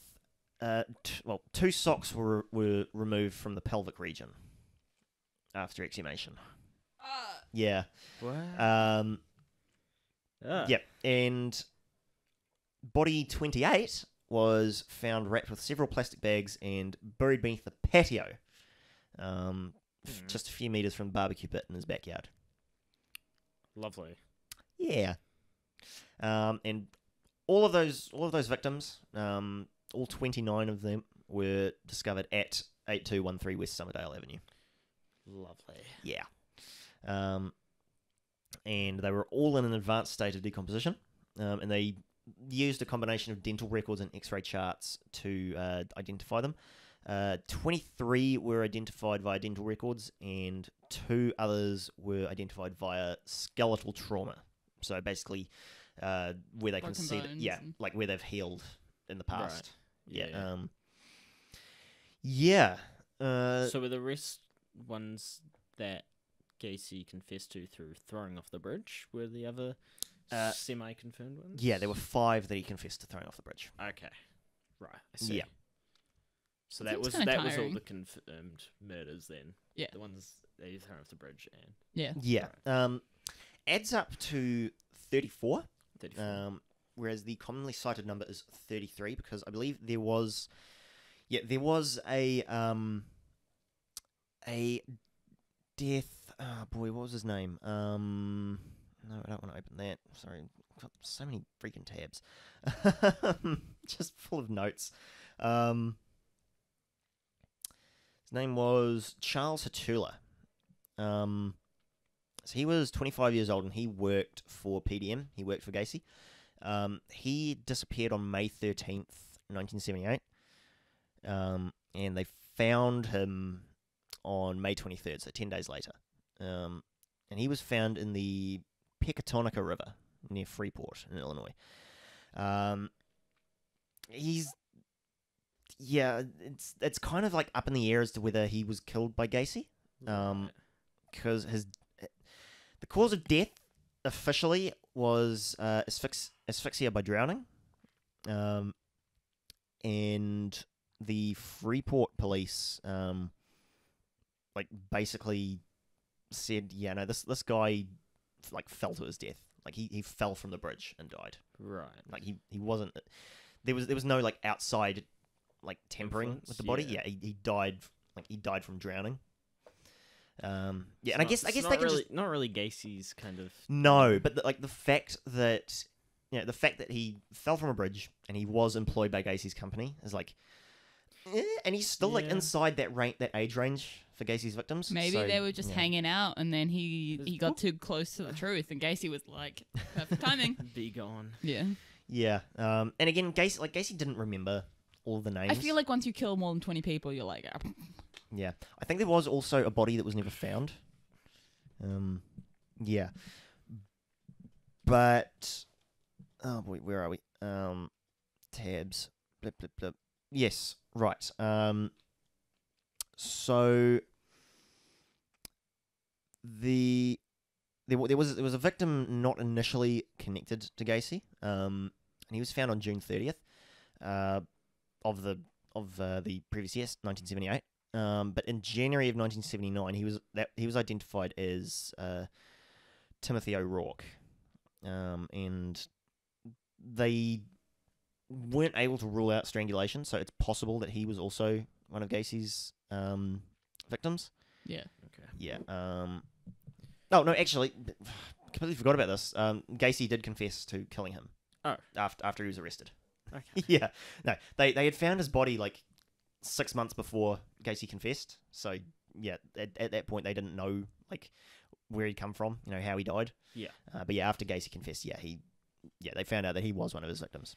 two socks were removed from the pelvic region after exhumation. Yeah. What? Yep. And body 28 was found wrapped with several plastic bags and buried beneath the patio, just a few meters from the barbecue pit in his backyard. Lovely. Yeah. And all of those victims, all 29 of them, were discovered at 8213 West Summerdale Avenue. Lovely. Yeah. And they were all in an advanced state of decomposition, and they used a combination of dental records and x-ray charts to identify them. 23 were identified via dental records, and 2 others were identified via skeletal trauma. So basically, where they can see, like where they've healed in the past. Right. Yeah. So were the rest ones that Gacy confessed to through throwing off the bridge? Were the other semi-confirmed ones? Yeah, there were 5 that he confessed to throwing off the bridge. Okay. Right. I see. Yeah. So It that seems was kinda all tiring. the confirmed murders then. Yeah. The ones that you thrown off the bridge and Yeah. Yeah. Adds up to 34. 34. Whereas the commonly cited number is 33, because I believe there was a death. Oh boy, what was his name? No, I don't want to open that. Sorry, I've got so many freaking tabs, just full of notes. His name was Charles Hatula. So he was 25 years old and he worked for PDM. He worked for Gacy. He disappeared on May 13th, 1978. And they found him on May 23rd, so 10 days later. And he was found in the Pecatonica River near Freeport in Illinois. It's kind of like up in the air as to whether he was killed by Gacy. Because the cause of death officially was asphyxia by drowning. And the Freeport police basically said, this guy fell to his death. Like he fell from the bridge and died. Right. Like he wasn't, there was no outside tampering Influence, with the body. yeah. He died from drowning. And It's I guess not they can really, just not really Gacy's kind of. no, but the fact that he fell from a bridge and he was employed by Gacy's company is and he's still Yeah. inside that age range for Gacy's victims. Maybe so, they were just yeah. hanging out, and then he got too close to the truth, and Gacy was like, perfect timing. Be gone. Yeah. Yeah, and again, Gacy didn't remember all the names. I feel like once you kill more than 20 people, you're like, Yeah, I think there was also a body that was never found. Yeah, but oh boy, where are we? Tabs. Blip blip blip. Yes, right. So there was a victim not initially connected to Gacy. And he was found on June 30th, of the previous year, 1978. But in January of 1979, he was identified as Timothy O'Rourke, and they weren't able to rule out strangulation, so it's possible that he was also one of Gacy's victims. yeah. Okay. Yeah. Oh no, actually, completely forgot about this. Gacy did confess to killing him. Oh. After he was arrested. Okay. Yeah. No, they had found his body 6 months before Gacy confessed. So yeah, at that point they didn't know where he'd come from, how he died. Yeah. But yeah, after Gacy confessed, they found out that he was one of his victims.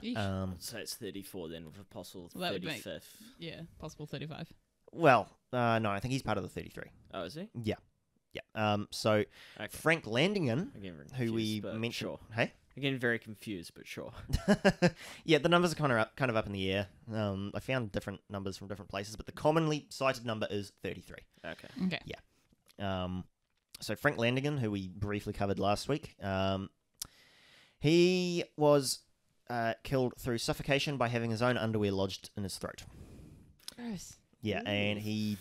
Eesh. So it's 34 then, with a possible Well, that would make- 35th. Yeah, possible 35. Well, no, I think he's part of the 33. Oh, is he? Yeah. So Okay. Frank Landingen, Again, very who we confused, but mentioned, Sure. hey. Again, very confused, but sure. Yeah, the numbers are kind of up in the air. I found different numbers from different places, but the commonly cited number is 33. Okay. Okay. So Frank Landingen, who we briefly covered last week, he was killed through suffocation by having his own underwear lodged in his throat. Gross. Yeah, and he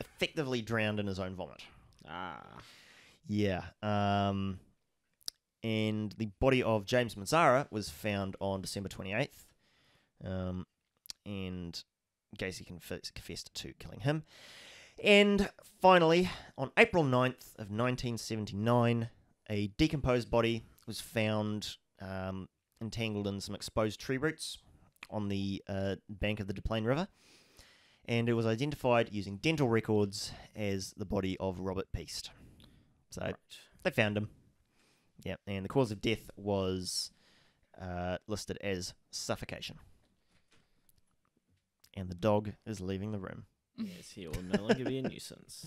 effectively drowned in his own vomit. Ah. Yeah. And the body of James Mazzara was found on December 28th. And Gacy confessed to killing him. And finally, on April 9th of 1979, a decomposed body was found entangled in some exposed tree roots on the bank of the Des Plaines River. And it was identified using dental records as the body of Robert Peast. So Right. they found him. Yeah, and the cause of death was listed as suffocation. And the dog is leaving the room. Yes, he will no longer be a nuisance.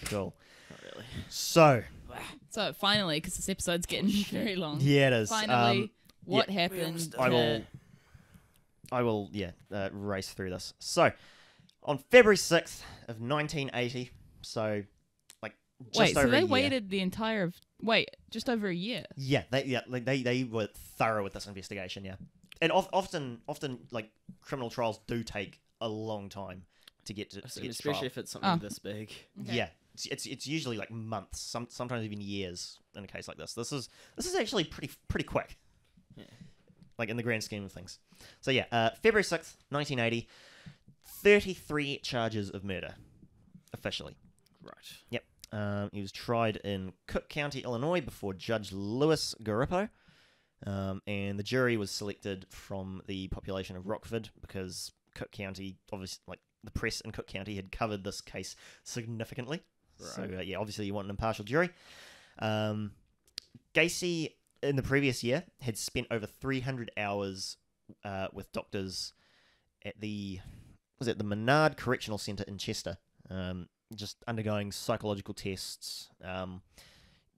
Cool. Not really. So, So finally, because this episode's getting very long. yeah, it is. Finally, what We happened? understand. I will, race through this. So, on February 6th of 1980, so, just Wait, so over a they year. waited the entire just over a year. Yeah, they were thorough with this investigation. Yeah, and often criminal trials do take a long time to get to Especially trial. if it's something this big. Okay. Yeah, it's usually like months, sometimes even years in a case like this. This is actually pretty quick. Yeah. Like in the grand scheme of things. So yeah, February 6th, 1980, 33 charges of murder, officially. Right. Yep. He was tried in Cook County, Illinois, before Judge Louis Garippo, and the jury was selected from the population of Rockford because Cook County, obviously, like the press in Cook County had covered this case significantly. Right. So obviously you want an impartial jury. Gacy in the previous year had spent over 300 hours with doctors at the Menard Correctional Centre in Chester. Just undergoing psychological tests.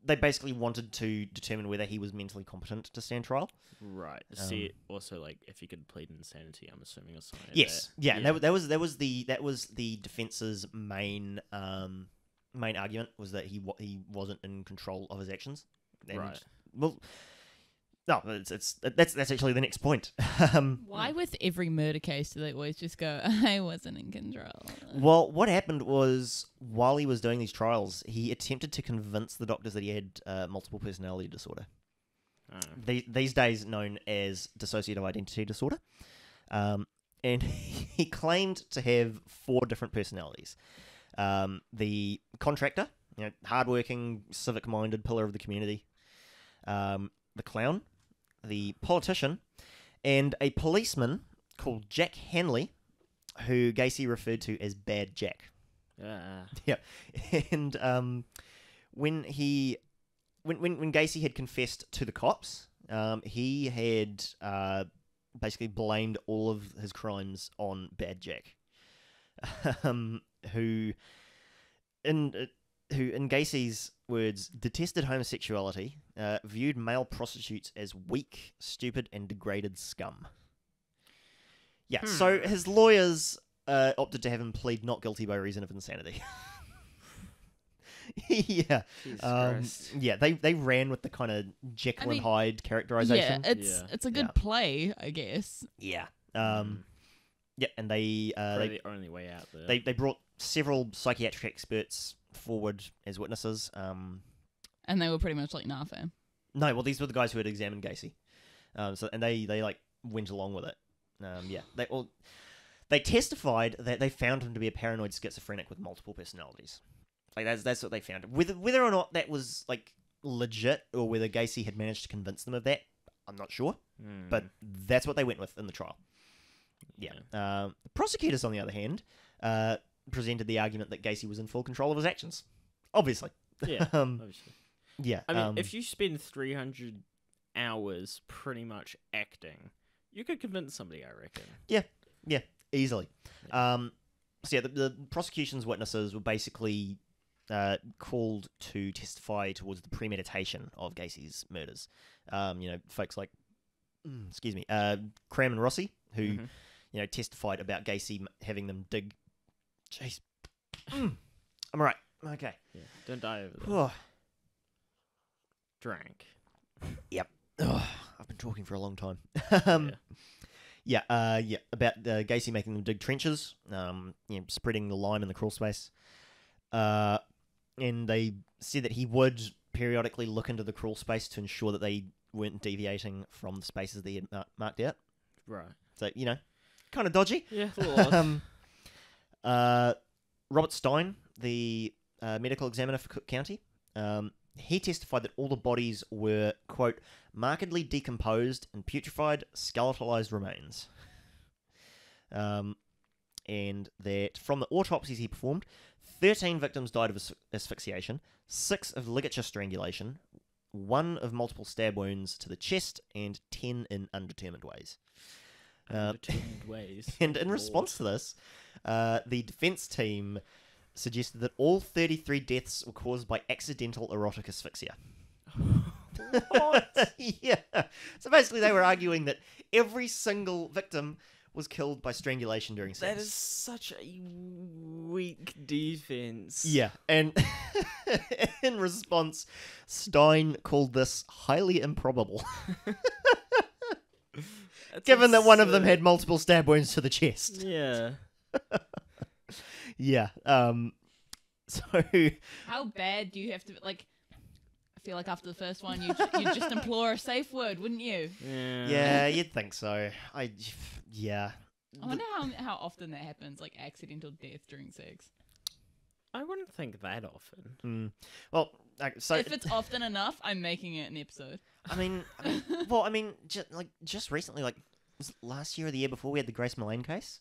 They basically wanted to determine whether he was mentally competent to stand trial. Right. See, also like if he could plead insanity, I'm assuming or something. Yes, like yeah, that. and that was the defense's main argument was that he wasn't in control of his actions. And, Right. Well, no, that's actually the next point. Why with every murder case do they always just go, I wasn't in control? Well, what happened was, while he was doing these trials, he attempted to convince the doctors that he had multiple personality disorder. Oh. These days known as dissociative identity disorder. And he claimed to have 4 different personalities. The contractor, hardworking, civic-minded pillar of the community. The clown, the politician, and a policeman called Jack Hanley, who Gacy referred to as Bad Jack. Yeah. Yeah, and when Gacy had confessed to the cops, he had basically blamed all of his crimes on Bad Jack, who in Gacy's words, detested homosexuality, viewed male prostitutes as weak, stupid, and degraded scum. Yeah, so his lawyers opted to have him plead not guilty by reason of insanity. Yeah. Jesus Christ. Yeah, they ran with the kind of Jekyll and Hyde characterization. Yeah, it's a good play, I guess. Yeah. Yeah, and they Probably the only way out there. they brought several psychiatric experts forward as witnesses. And they were pretty much like, nah, fam. No, well, these were the guys who had examined Gacy. They like went along with it. Yeah, they testified that they found him to be a paranoid schizophrenic with multiple personalities. Like that's what they found. Whether or not that was like legit, or whether Gacy had managed to convince them of that, I'm not sure. But that's what they went with in the trial. Yeah. The prosecutors, on the other hand, presented the argument that Gacy was in full control of his actions. Obviously. Yeah. Obviously. Yeah. I mean, if you spend 300 hours pretty much acting, you could convince somebody, I reckon. Yeah, easily. The prosecution's witnesses were basically called to testify towards the premeditation of Gacy's murders. Folks like, Cram and Rossi, who, testified about Gacy having them dig. Jeez. I'm alright. Okay. Yeah, don't die over there. Oh, Drank. I've been talking for a long time. Yeah. About Gacy making them dig trenches, spreading the lime in the crawl space. And they said that he would periodically look into the crawl space to ensure that they weren't deviating from the spaces they had marked out. Right. So, kind of dodgy. Yeah, a little odd. Robert Stein, the medical examiner for Cook County, he testified that all the bodies were, quote, markedly decomposed and putrefied, skeletalized remains. And that from the autopsies he performed, 13 victims died of asphyxiation, 6 of ligature strangulation, 1 of multiple stab wounds to the chest, and 10 in undetermined ways. Undetermined ways. And in response to this, the defense team suggested that all 33 deaths were caused by accidental erotic asphyxia. What? Yeah. So basically they were arguing that every single victim was killed by strangulation during sex. That is such a weak defense. Yeah, and in response, Stein called this highly improbable, given that one of them had multiple stab wounds to the chest. Yeah. Yeah. So How bad do you have to like? I feel like after the first one, you'd just implore a safe word, wouldn't you? yeah, you'd think so. Yeah. I wonder how often that happens, like accidental death during sex. I wouldn't think that often. Well, so If it's often enough, I'm making it an episode. just recently, like was it last year or the year before, we had the Grace Millane case.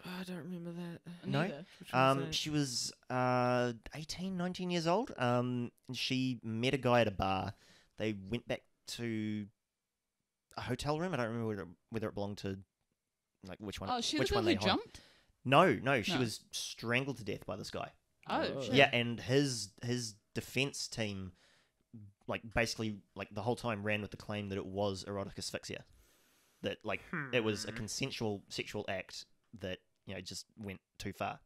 Oh, I don't remember that. No. Neither. Which one's that? She was 18, 19 years old. And she met a guy at a bar. They went back to a hotel room. I don't remember whether it belonged to like which one. Oh, she which the one girl they who jumped? No, she No. was strangled to death by this guy. Oh, Oh. shit. Yeah, and his defense team, like basically, like the whole time ran with the claim that it was erotic asphyxia, that like it was a consensual sexual act that just went too far.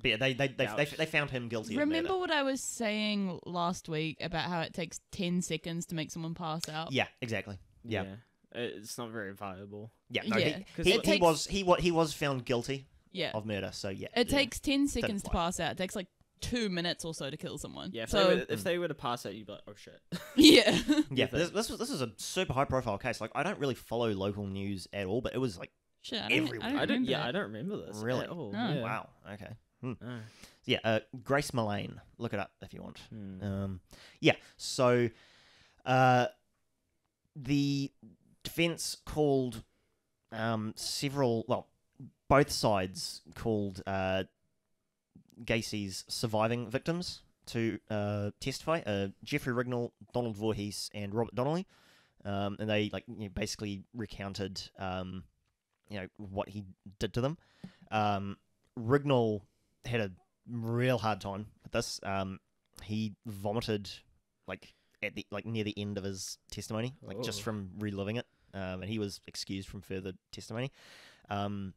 But yeah, they found him guilty. Remember of murder. what I was saying last week about how it takes 10 seconds to make someone pass out? Yeah, exactly. Yeah, It's not very viable. yeah. No, Yeah. he was found guilty Yeah. of murder. So yeah, It takes 10 seconds to fly. pass out. It takes like 2 minutes or so to kill someone. Yeah, so if they were to pass out, you'd be like, oh shit. yeah. yeah. Yeah. This was a super high profile case. Like I don't really follow local news at all, but it was like Shit, Everywhere. I don't remember I that. don't remember this Really? at all. No. Yeah. wow. Okay. Oh. Yeah, Grace Millane. Look it up if you want. Hmm. So the defense called both sides called Gacy's surviving victims to testify. Jeffrey Rignall, Donald Voorhees, and Robert Donnelly. And they basically recounted what he did to them. Rignall had a real hard time with this. He vomited at the near the end of his testimony, just from reliving it. And he was excused from further testimony. Donald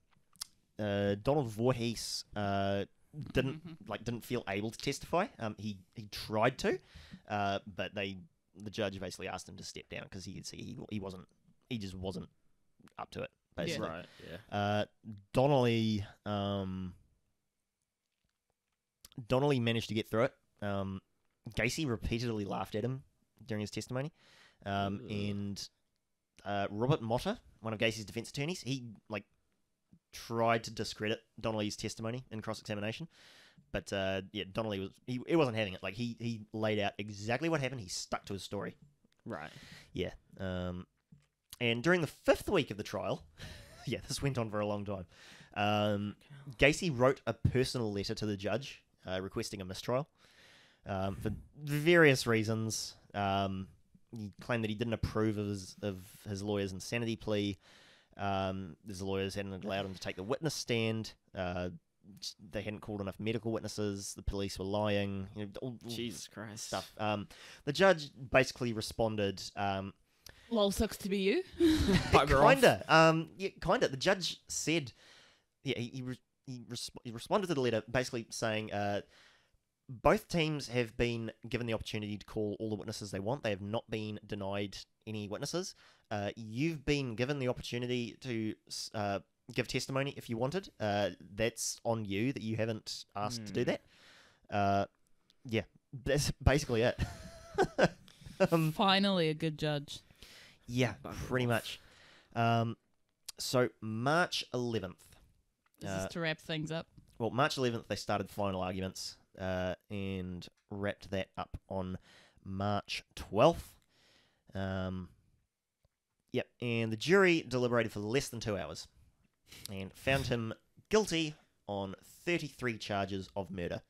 Voorhees didn't feel able to testify. He tried to, but the judge basically asked him to step down because he could see he just wasn't up to it. Basically. Right. Yeah. Donnelly managed to get through it. Gacy repeatedly laughed at him during his testimony, and Robert Motta, one of Gacy's defense attorneys, he tried to discredit Donnelly's testimony in cross-examination, but Donnelly wasn't having it. He laid out exactly what happened. He stuck to his story. Right. Yeah. And during the 5th week of the trial, this went on for a long time. Gacy wrote a personal letter to the judge requesting a mistrial for various reasons. He claimed that he didn't approve of his lawyer's insanity plea. His lawyers hadn't allowed him to take the witness stand. They hadn't called enough medical witnesses. The police were lying. All Jesus Christ. stuff. The judge basically responded. Lol, sucks to be you. Bugger off. Kinda. Kinda. The judge said, he responded to the letter basically saying, both teams have been given the opportunity to call all the witnesses they want. They have not been denied any witnesses. You've been given the opportunity to give testimony if you wanted. That's on you that you haven't asked to do that. Yeah, that's basically it. Finally, a good judge. Yeah, pretty much. So March 11th. This is to wrap things up. Well, March 11th, they started final arguments and wrapped that up on March 12th. Yep, and the jury deliberated for less than 2 hours and found him guilty on 33 charges of murder.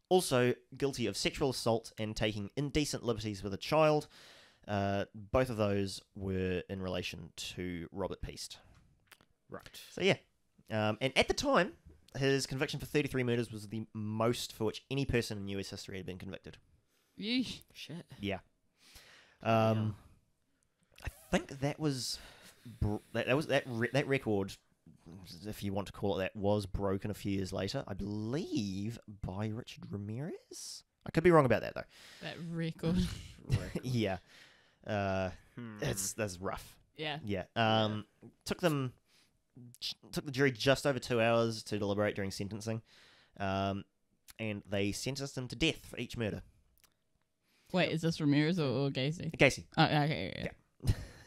Also guilty of sexual assault and taking indecent liberties with a child. Both of those were in relation to Robert Peast. Right. So yeah, and at the time, his conviction for 33 murders was the most for which any person in US history had been convicted. Yeesh. Shit. Yeah. Yeah. I think that was that record, if you want to call it that, was broken a few years later. I believe by Richard Ramirez. I could be wrong about that though. That record. Yeah. That's rough. Yeah. Yeah. Took the jury just over 2 hours to deliberate during sentencing, and they sentenced him to death for each murder. Wait, is this Ramirez or Gacy? Gacy. Oh, okay. Yeah.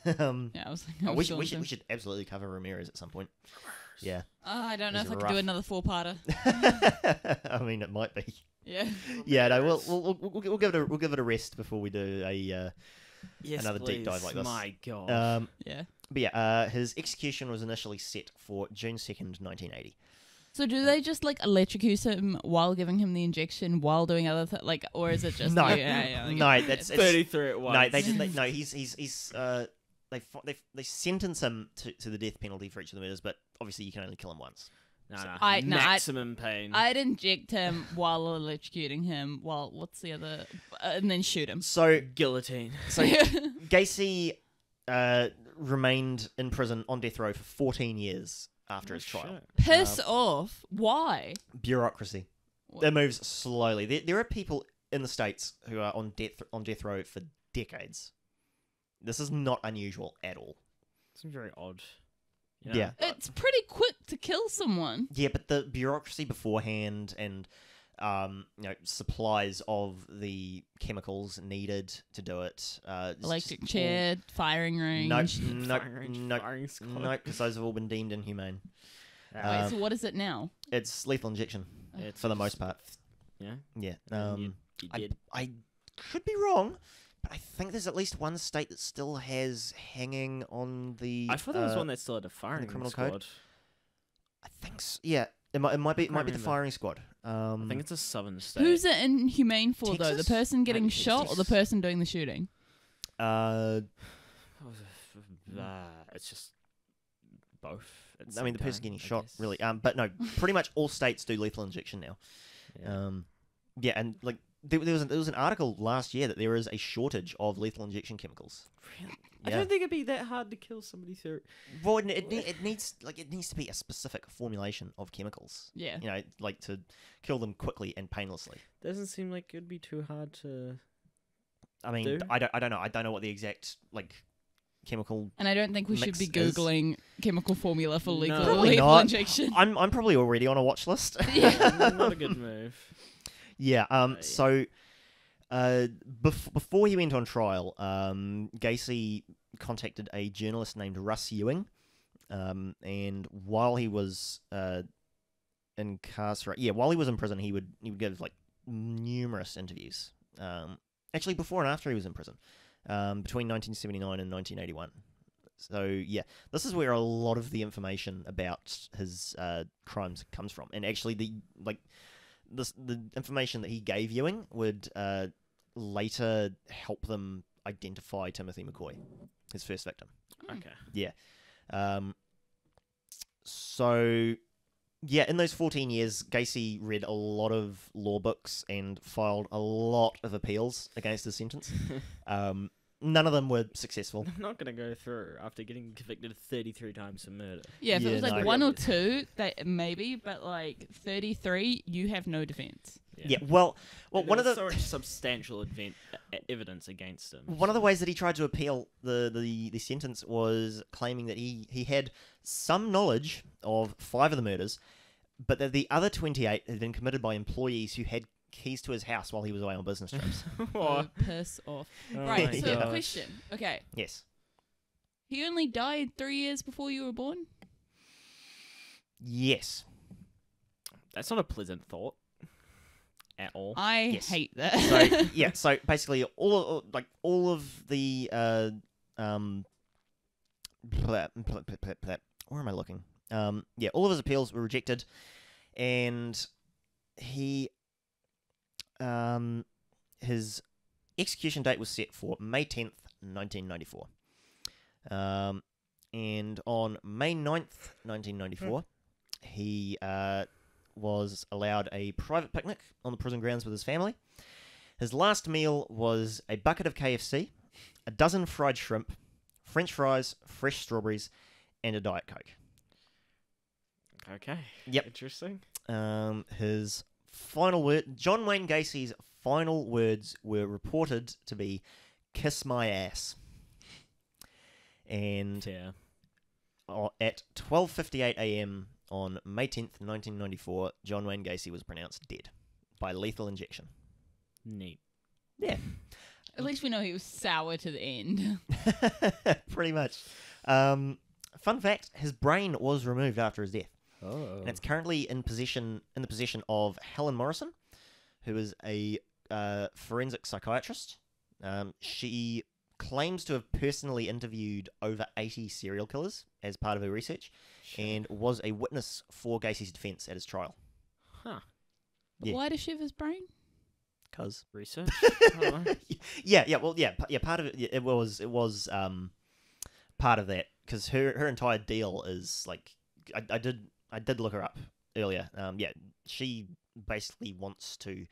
Yeah, I was like, we should absolutely cover Ramirez at some point. Yeah. I don't know He's if I could rough. do another 4-parter. I mean, it might be. Yeah. Yeah, no, we'll give it a rest before we do Yes, another deep dive please. like this. My God. Yeah. But yeah, his execution was initially set for June 2nd, 1980. So do they just like electrocute him while giving him the injection while doing other like, or is it just No. Yeah, No, that's 33 at once. no. They sentence him to the death penalty for each of the murders, but obviously you can only kill him once. Maximum pain. I'd inject him while electrocuting him. What's the other? And then shoot him. So Guillotine. Gacy remained in prison on death row for 14 years after his trial. Shit. Piss off. Why? Bureaucracy. What? It moves slowly. There are people in the States who are on death row for decades. This is not unusual at all. Seems very odd. Yeah. It's pretty quick to kill someone. Yeah, but the bureaucracy beforehand and supplies of the chemicals needed to do it. Electric chair, firing range. Firing squad. Nope, because those have all been deemed inhumane. Wait, so what is it now? It's lethal injection It's for the most part. Yeah. Yeah. You did. I could be wrong, but I think there's at least one state that still has hanging on the. I thought there was one that still had a firing criminal squad. code. I think so. Yeah, it might be the remember. firing squad. I think it's a southern state. Who's it inhumane for though? The Texas? person getting Maybe shot or the Texas. person doing the shooting? It's just both. at I mean, same the person time, getting I shot, guess. really. But no, pretty much all states do lethal injection now. Yeah. Yeah, and like there was an article last year that there is a shortage of lethal injection chemicals. Really? Yeah. I don't think it'd be that hard to kill somebody through. Well, it needs to be a specific formulation of chemicals. Yeah. You know, like to kill them quickly and painlessly. Doesn't seem like it'd be too hard to. I mean, Do? I don't know. I don't know what the exact chemical. And I don't think we should Mix be is- googling chemical formula for No. lethal, Probably lethal not. injection. I'm probably already on a watch list. Not a good move. Yeah. Yeah. So, before he went on trial, Gacy contacted a journalist named Russ Ewing, and while he was incarcerated, while he was in prison, he would give like numerous interviews. Actually, before and after he was in prison, between 1979 and 1981. So yeah, this is where a lot of the information about his crimes comes from, and actually the information that he gave Ewing would later help them identify Timothy McCoy, his first victim. Okay. Yeah. So, yeah, in those 14 years, Gacy read a lot of law books and filed a lot of appeals against his sentence. None of them were successful. I'm not gonna go through after getting convicted 33 times for murder. Yeah, if it Yeah, was like no. one or two, that maybe, but like 33, you have no defense. Yeah. Well, And one of there the was so much substantial evidence against him. one of the ways that he tried to appeal the sentence was claiming that he had some knowledge of 5 of the murders, but that the other 28 had been committed by employees who had keys to his house while he was away on business trips. Oh, piss off. Oh Right, my so gosh. question. Okay. Yes. He only died 3 years before you were born? Yes. That's not a pleasant thought at all. I Yes. hate that. So yeah. So basically, all of the where am I looking? Yeah, all of his appeals were rejected, and he his execution date was set for May 10th, 1994. And on May 9th, 1994, he was allowed a private picnic on the prison grounds with his family. His last meal was a bucket of KFC, a dozen fried shrimp, French fries, fresh strawberries, and a Diet Coke. Okay. Yep. Interesting. His final word, John Wayne Gacy's final words were reported to be, "Kiss my ass." And Yeah. at 12:58 a.m. on May 10th, 1994, John Wayne Gacy was pronounced dead by lethal injection. Neat. Yeah. At least we know he was sour to the end. Pretty much. Fun fact, his brain was removed after his death. Oh. And it's currently in the possession of Helen Morrison, who is a forensic psychiatrist. She claims to have personally interviewed over 80 serial killers as part of her research, and was a witness for Gacy's defense at his trial. Huh. Yeah. Why does she have his brain? Cause Research? I don't know. part of it. Yeah, it was part of that, because her entire deal is like, I did look her up earlier. She basically wants to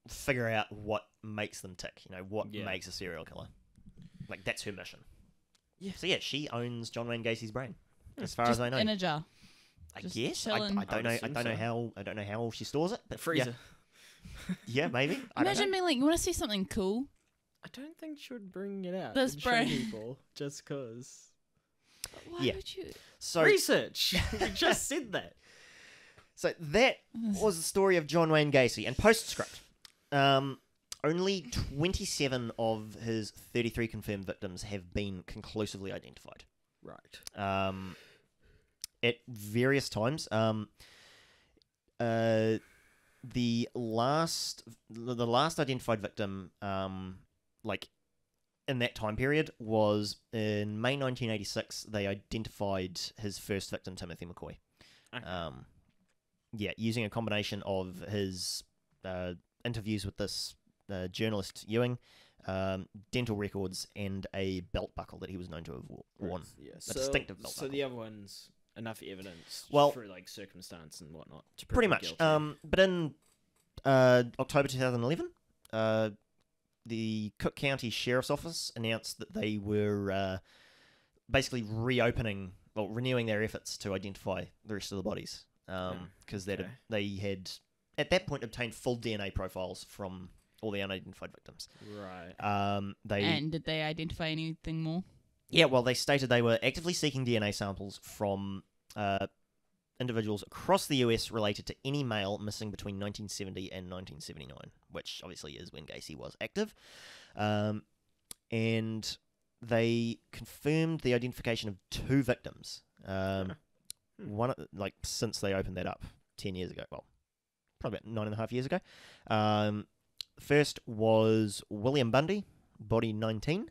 figure out what makes them tick. What makes a serial killer. Like, that's her mission. Yeah. So yeah, she owns John Wayne Gacy's brain, as far Just as I know. in a jar. I just guess. chilling. I don't know. I assume don't know so. how. I don't know how she stores it. But Freezer. Yeah, maybe. I don't know. Imagine being like, you want to see something cool? I don't think she would bring it out This and show brain. people just because. Why Yeah. would you? So Research! We just said that. So that was the story of John Wayne Gacy. And postscript. Only 27 of his 33 confirmed victims have been conclusively identified. Right. At various times. The last identified victim, in that time period, was in May 1986. They identified his first victim, Timothy McCoy. Okay. Using a combination of his interviews with this journalist Ewing, dental records, and a belt buckle that he was known to have worn. Yeah. A distinctive belt So buckle. the other one's enough evidence Well, through circumstance and whatnot to Pretty prove much. him guilty. But in October 2011, the Cook County Sheriff's Office announced that they were basically renewing their efforts to identify the rest of the bodies, because okay. they had at that point obtained full DNA profiles from all the unidentified victims. Right. And did they identify anything more? Yeah, well, they stated they were actively seeking DNA samples from individuals across the US related to any male missing between 1970 and 1979, which obviously is when Gacy was active. And they confirmed the identification of 2 victims. One, since they opened that up 10 years ago. Well, probably about 9.5 years ago. First was William Bundy, body 19.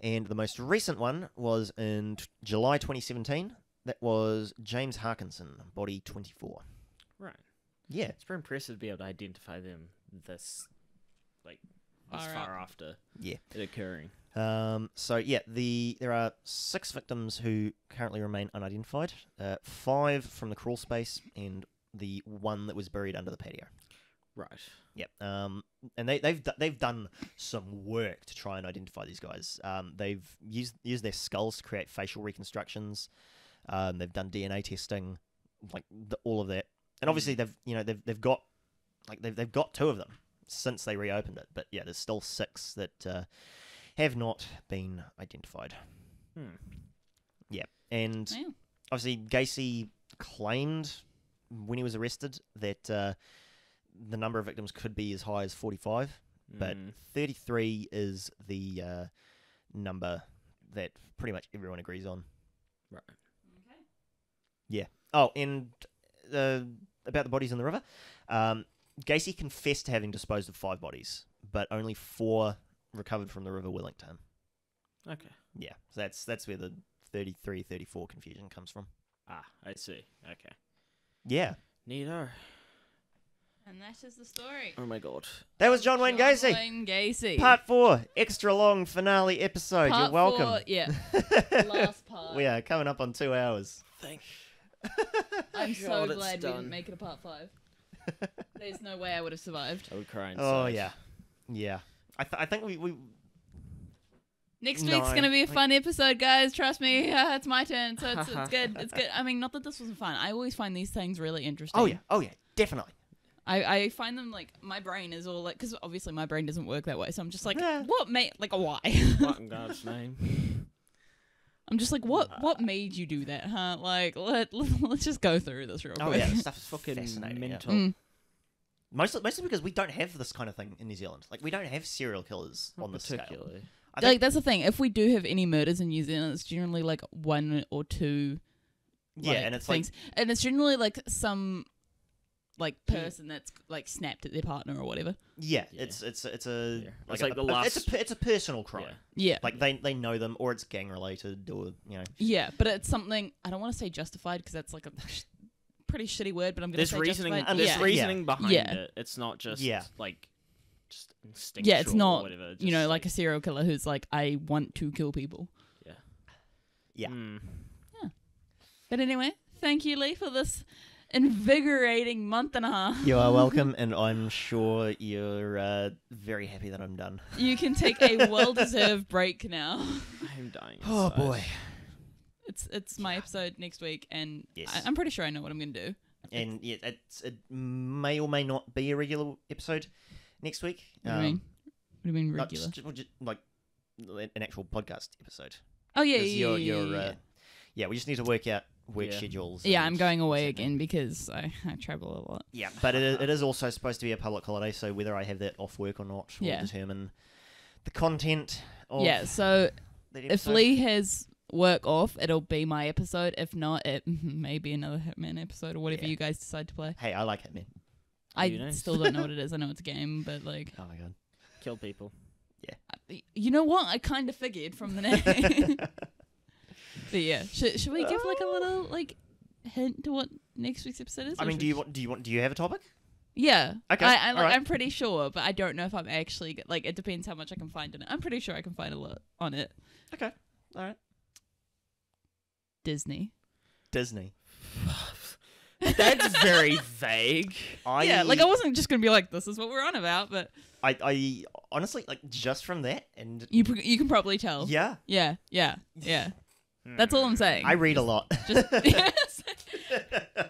And the most recent one was in July 2017. That was James Harkinson, body 24. Right. Yeah. It's pretty impressive to be able to identify them this far after it occurring. There are 6 victims who currently remain unidentified. 5 from the crawl space, and the one that was buried under the patio. Right. Yep. And they've done some work to try and identify these guys. They've used their skulls to create facial reconstructions. They've done DNA testing, all of that. And obviously they've got they've got 2 of them since they reopened it. But yeah, there's still 6 that have not been identified. Yeah, and obviously Gacy claimed when he was arrested that the number of victims could be as high as 45, but 33 is the number that pretty much everyone agrees on. Right. Okay. Yeah. Oh, and about the bodies in the river, Gacy confessed to having disposed of 5 bodies, but only 4 recovered from the river were linked to him. Okay. Yeah, so that's where the 33, 34 confusion comes from. Ah, I see. Okay. Yeah. Neither. And that is the story. Oh my god. That was John Wayne Gacy. Wayne Gacy. Part 4, extra long finale episode. Part You're welcome. 4, yeah. Last part. We are coming up on 2 hours. Thank I'm so God, it's glad we done. didn't make it a part 5. There's no way I would have survived. I would cry inside. Oh, yeah. Yeah. I think we Next No, week's gonna be a like- fun episode, guys. Trust me. It's my turn, so it's good. It's good. I mean, not that this wasn't fun. I always find these things really interesting. Oh yeah, definitely. I find them like my brain is all like, because obviously my brain doesn't work that way. So I'm just like, Yeah. what made like why? What in God's name? I'm just like, what made you do that, huh? Like let's just go through this real quick. Oh yeah, this stuff is Fucking fascinating. Yeah. mental. Mm. Mostly because we don't have this kind of thing in New Zealand. Like we don't have serial killers on this scale. Particularly. I Like think, that's the thing. If we do have any murders in New Zealand, it's generally like 1 or 2. yeah, like, and it's things, and it's generally like some like person that's like snapped at their partner or whatever. yeah, Yeah. it's a Yeah. like, It's like the it's a personal crime. Yeah. Yeah. Like they know them, or it's gang related, or Yeah, but it's something I don't want to say justified because that's like a pretty shitty word, but I'm going to There's say reasoning. justified. and There's yeah. reasoning behind Yeah. it. It's not just like just instinctual. Yeah, it's or not, whatever. you know, just like a serial killer who's like, I want to kill people. Yeah. Mm. But anyway, thank you, Lee, for this invigorating month and a half. You are welcome, and I'm sure you're very happy that I'm done. You can take a well-deserved break now. I'm dying. Oh inside. boy. It's my episode next week, and Yes. I'm pretty sure I know what I'm going to do. And yeah, it may or may not be a regular episode next week. What do you mean? What do you mean Not regular? just like an actual podcast episode. Oh, yeah, 'Cause yeah, you're, yeah. yeah, we just need to work out work Yeah. schedules. Yeah, and I'm going away what's happening. again because I travel a lot. Yeah, but it is also supposed to be a public holiday, so whether I have that off work or not will Yeah. determine the content of Yeah, so that if episode. Lee has work off, it'll be my episode. If not, it may be another Hitman episode or whatever Yeah. you guys decide to play. Hey, I like Hitman. I You know. still don't know what it is. I know it's a game, but like, Oh my god. Kill people. you know what? I kind of figured from the name. But yeah, should we give like a little like hint to what next week's episode is? I or mean, should do you have a topic? Yeah. Okay, I alright. I'm pretty sure, but I don't know if I'm actually like. It depends how much I can find in it. I'm pretty sure I can find a lot on it. Okay. All right. Disney. Disney. That's very vague. Yeah, like I wasn't just gonna be like, this is what we're on about, but I honestly like just from that and you can probably tell. yeah, Yeah. That's all I'm saying. I read a lot. Just yes.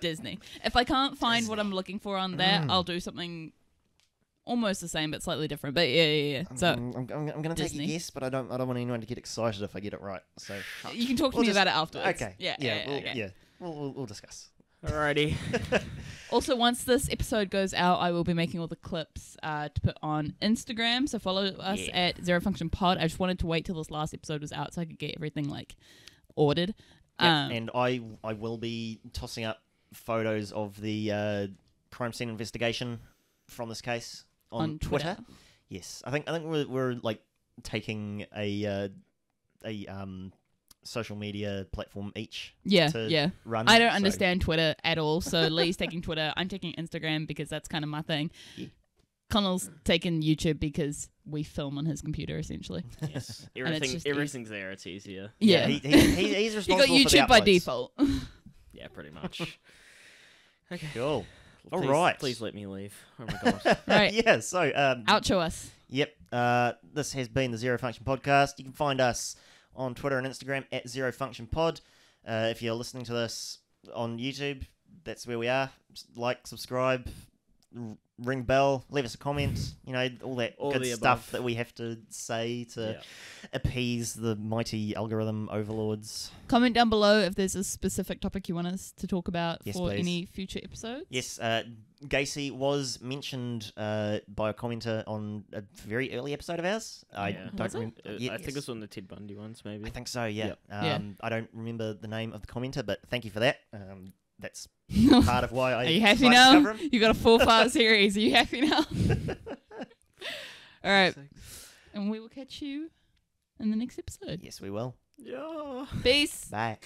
Disney. If I can't find what I'm looking for on there, I'll do something almost the same but slightly different. But yeah. So I'm gonna take a Disney. guess, but I don't want anyone to get excited if I get it right. So you can talk to We'll me just- about it afterwards. okay, Yeah. Okay. We'll discuss. Alrighty. Also, once this episode goes out, I will be making all the clips to put on Instagram. So follow us Yeah. at ZeroFunction Pod. I just wanted to wait till this last episode was out so I could get everything like ordered. Yeah, and I will be tossing up photos of the crime scene investigation from this case on Twitter. Yes, I think we're like taking a social media platform each. Yeah, to yeah. run. I don't so- understand Twitter at all. So Lee's taking Twitter. I'm taking Instagram because that's kind of my thing. Yeah. Connell's taking YouTube because we film on his computer essentially. Yes. it's just Everything's there. It's easier. Yeah. he's You responsible got for the YouTube by uploads. default. Yeah, pretty much. Okay. Cool. All Please- right. Please let me leave. Oh my god. Right. Yeah. So Outro us. Yep. This has been the Zero Function Podcast. You can find us on Twitter and Instagram at ZeroFunctionPod. If you're listening to this on YouTube, that's where we are. Like, subscribe, ring bell, leave us a comment. You know, all that All good the stuff above. that we have to say to Yeah. appease the mighty algorithm overlords. Comment down below if there's a specific topic you want us to talk about Yes, for please. any future episodes. Yes, Gacy was mentioned by a commenter on a very early episode of ours. I Yeah. don't Was it? remember. I think it's on the Ted Bundy ones, maybe. I think so. Yeah. Yeah. I don't remember the name of the commenter, but thank you for that. That's Are part of why I. you happy decided to now? cover 'em. You got a 4-part series. Are you happy now? All right. And we will catch you in the next episode. Yes, we will. Yeah. Peace. Bye.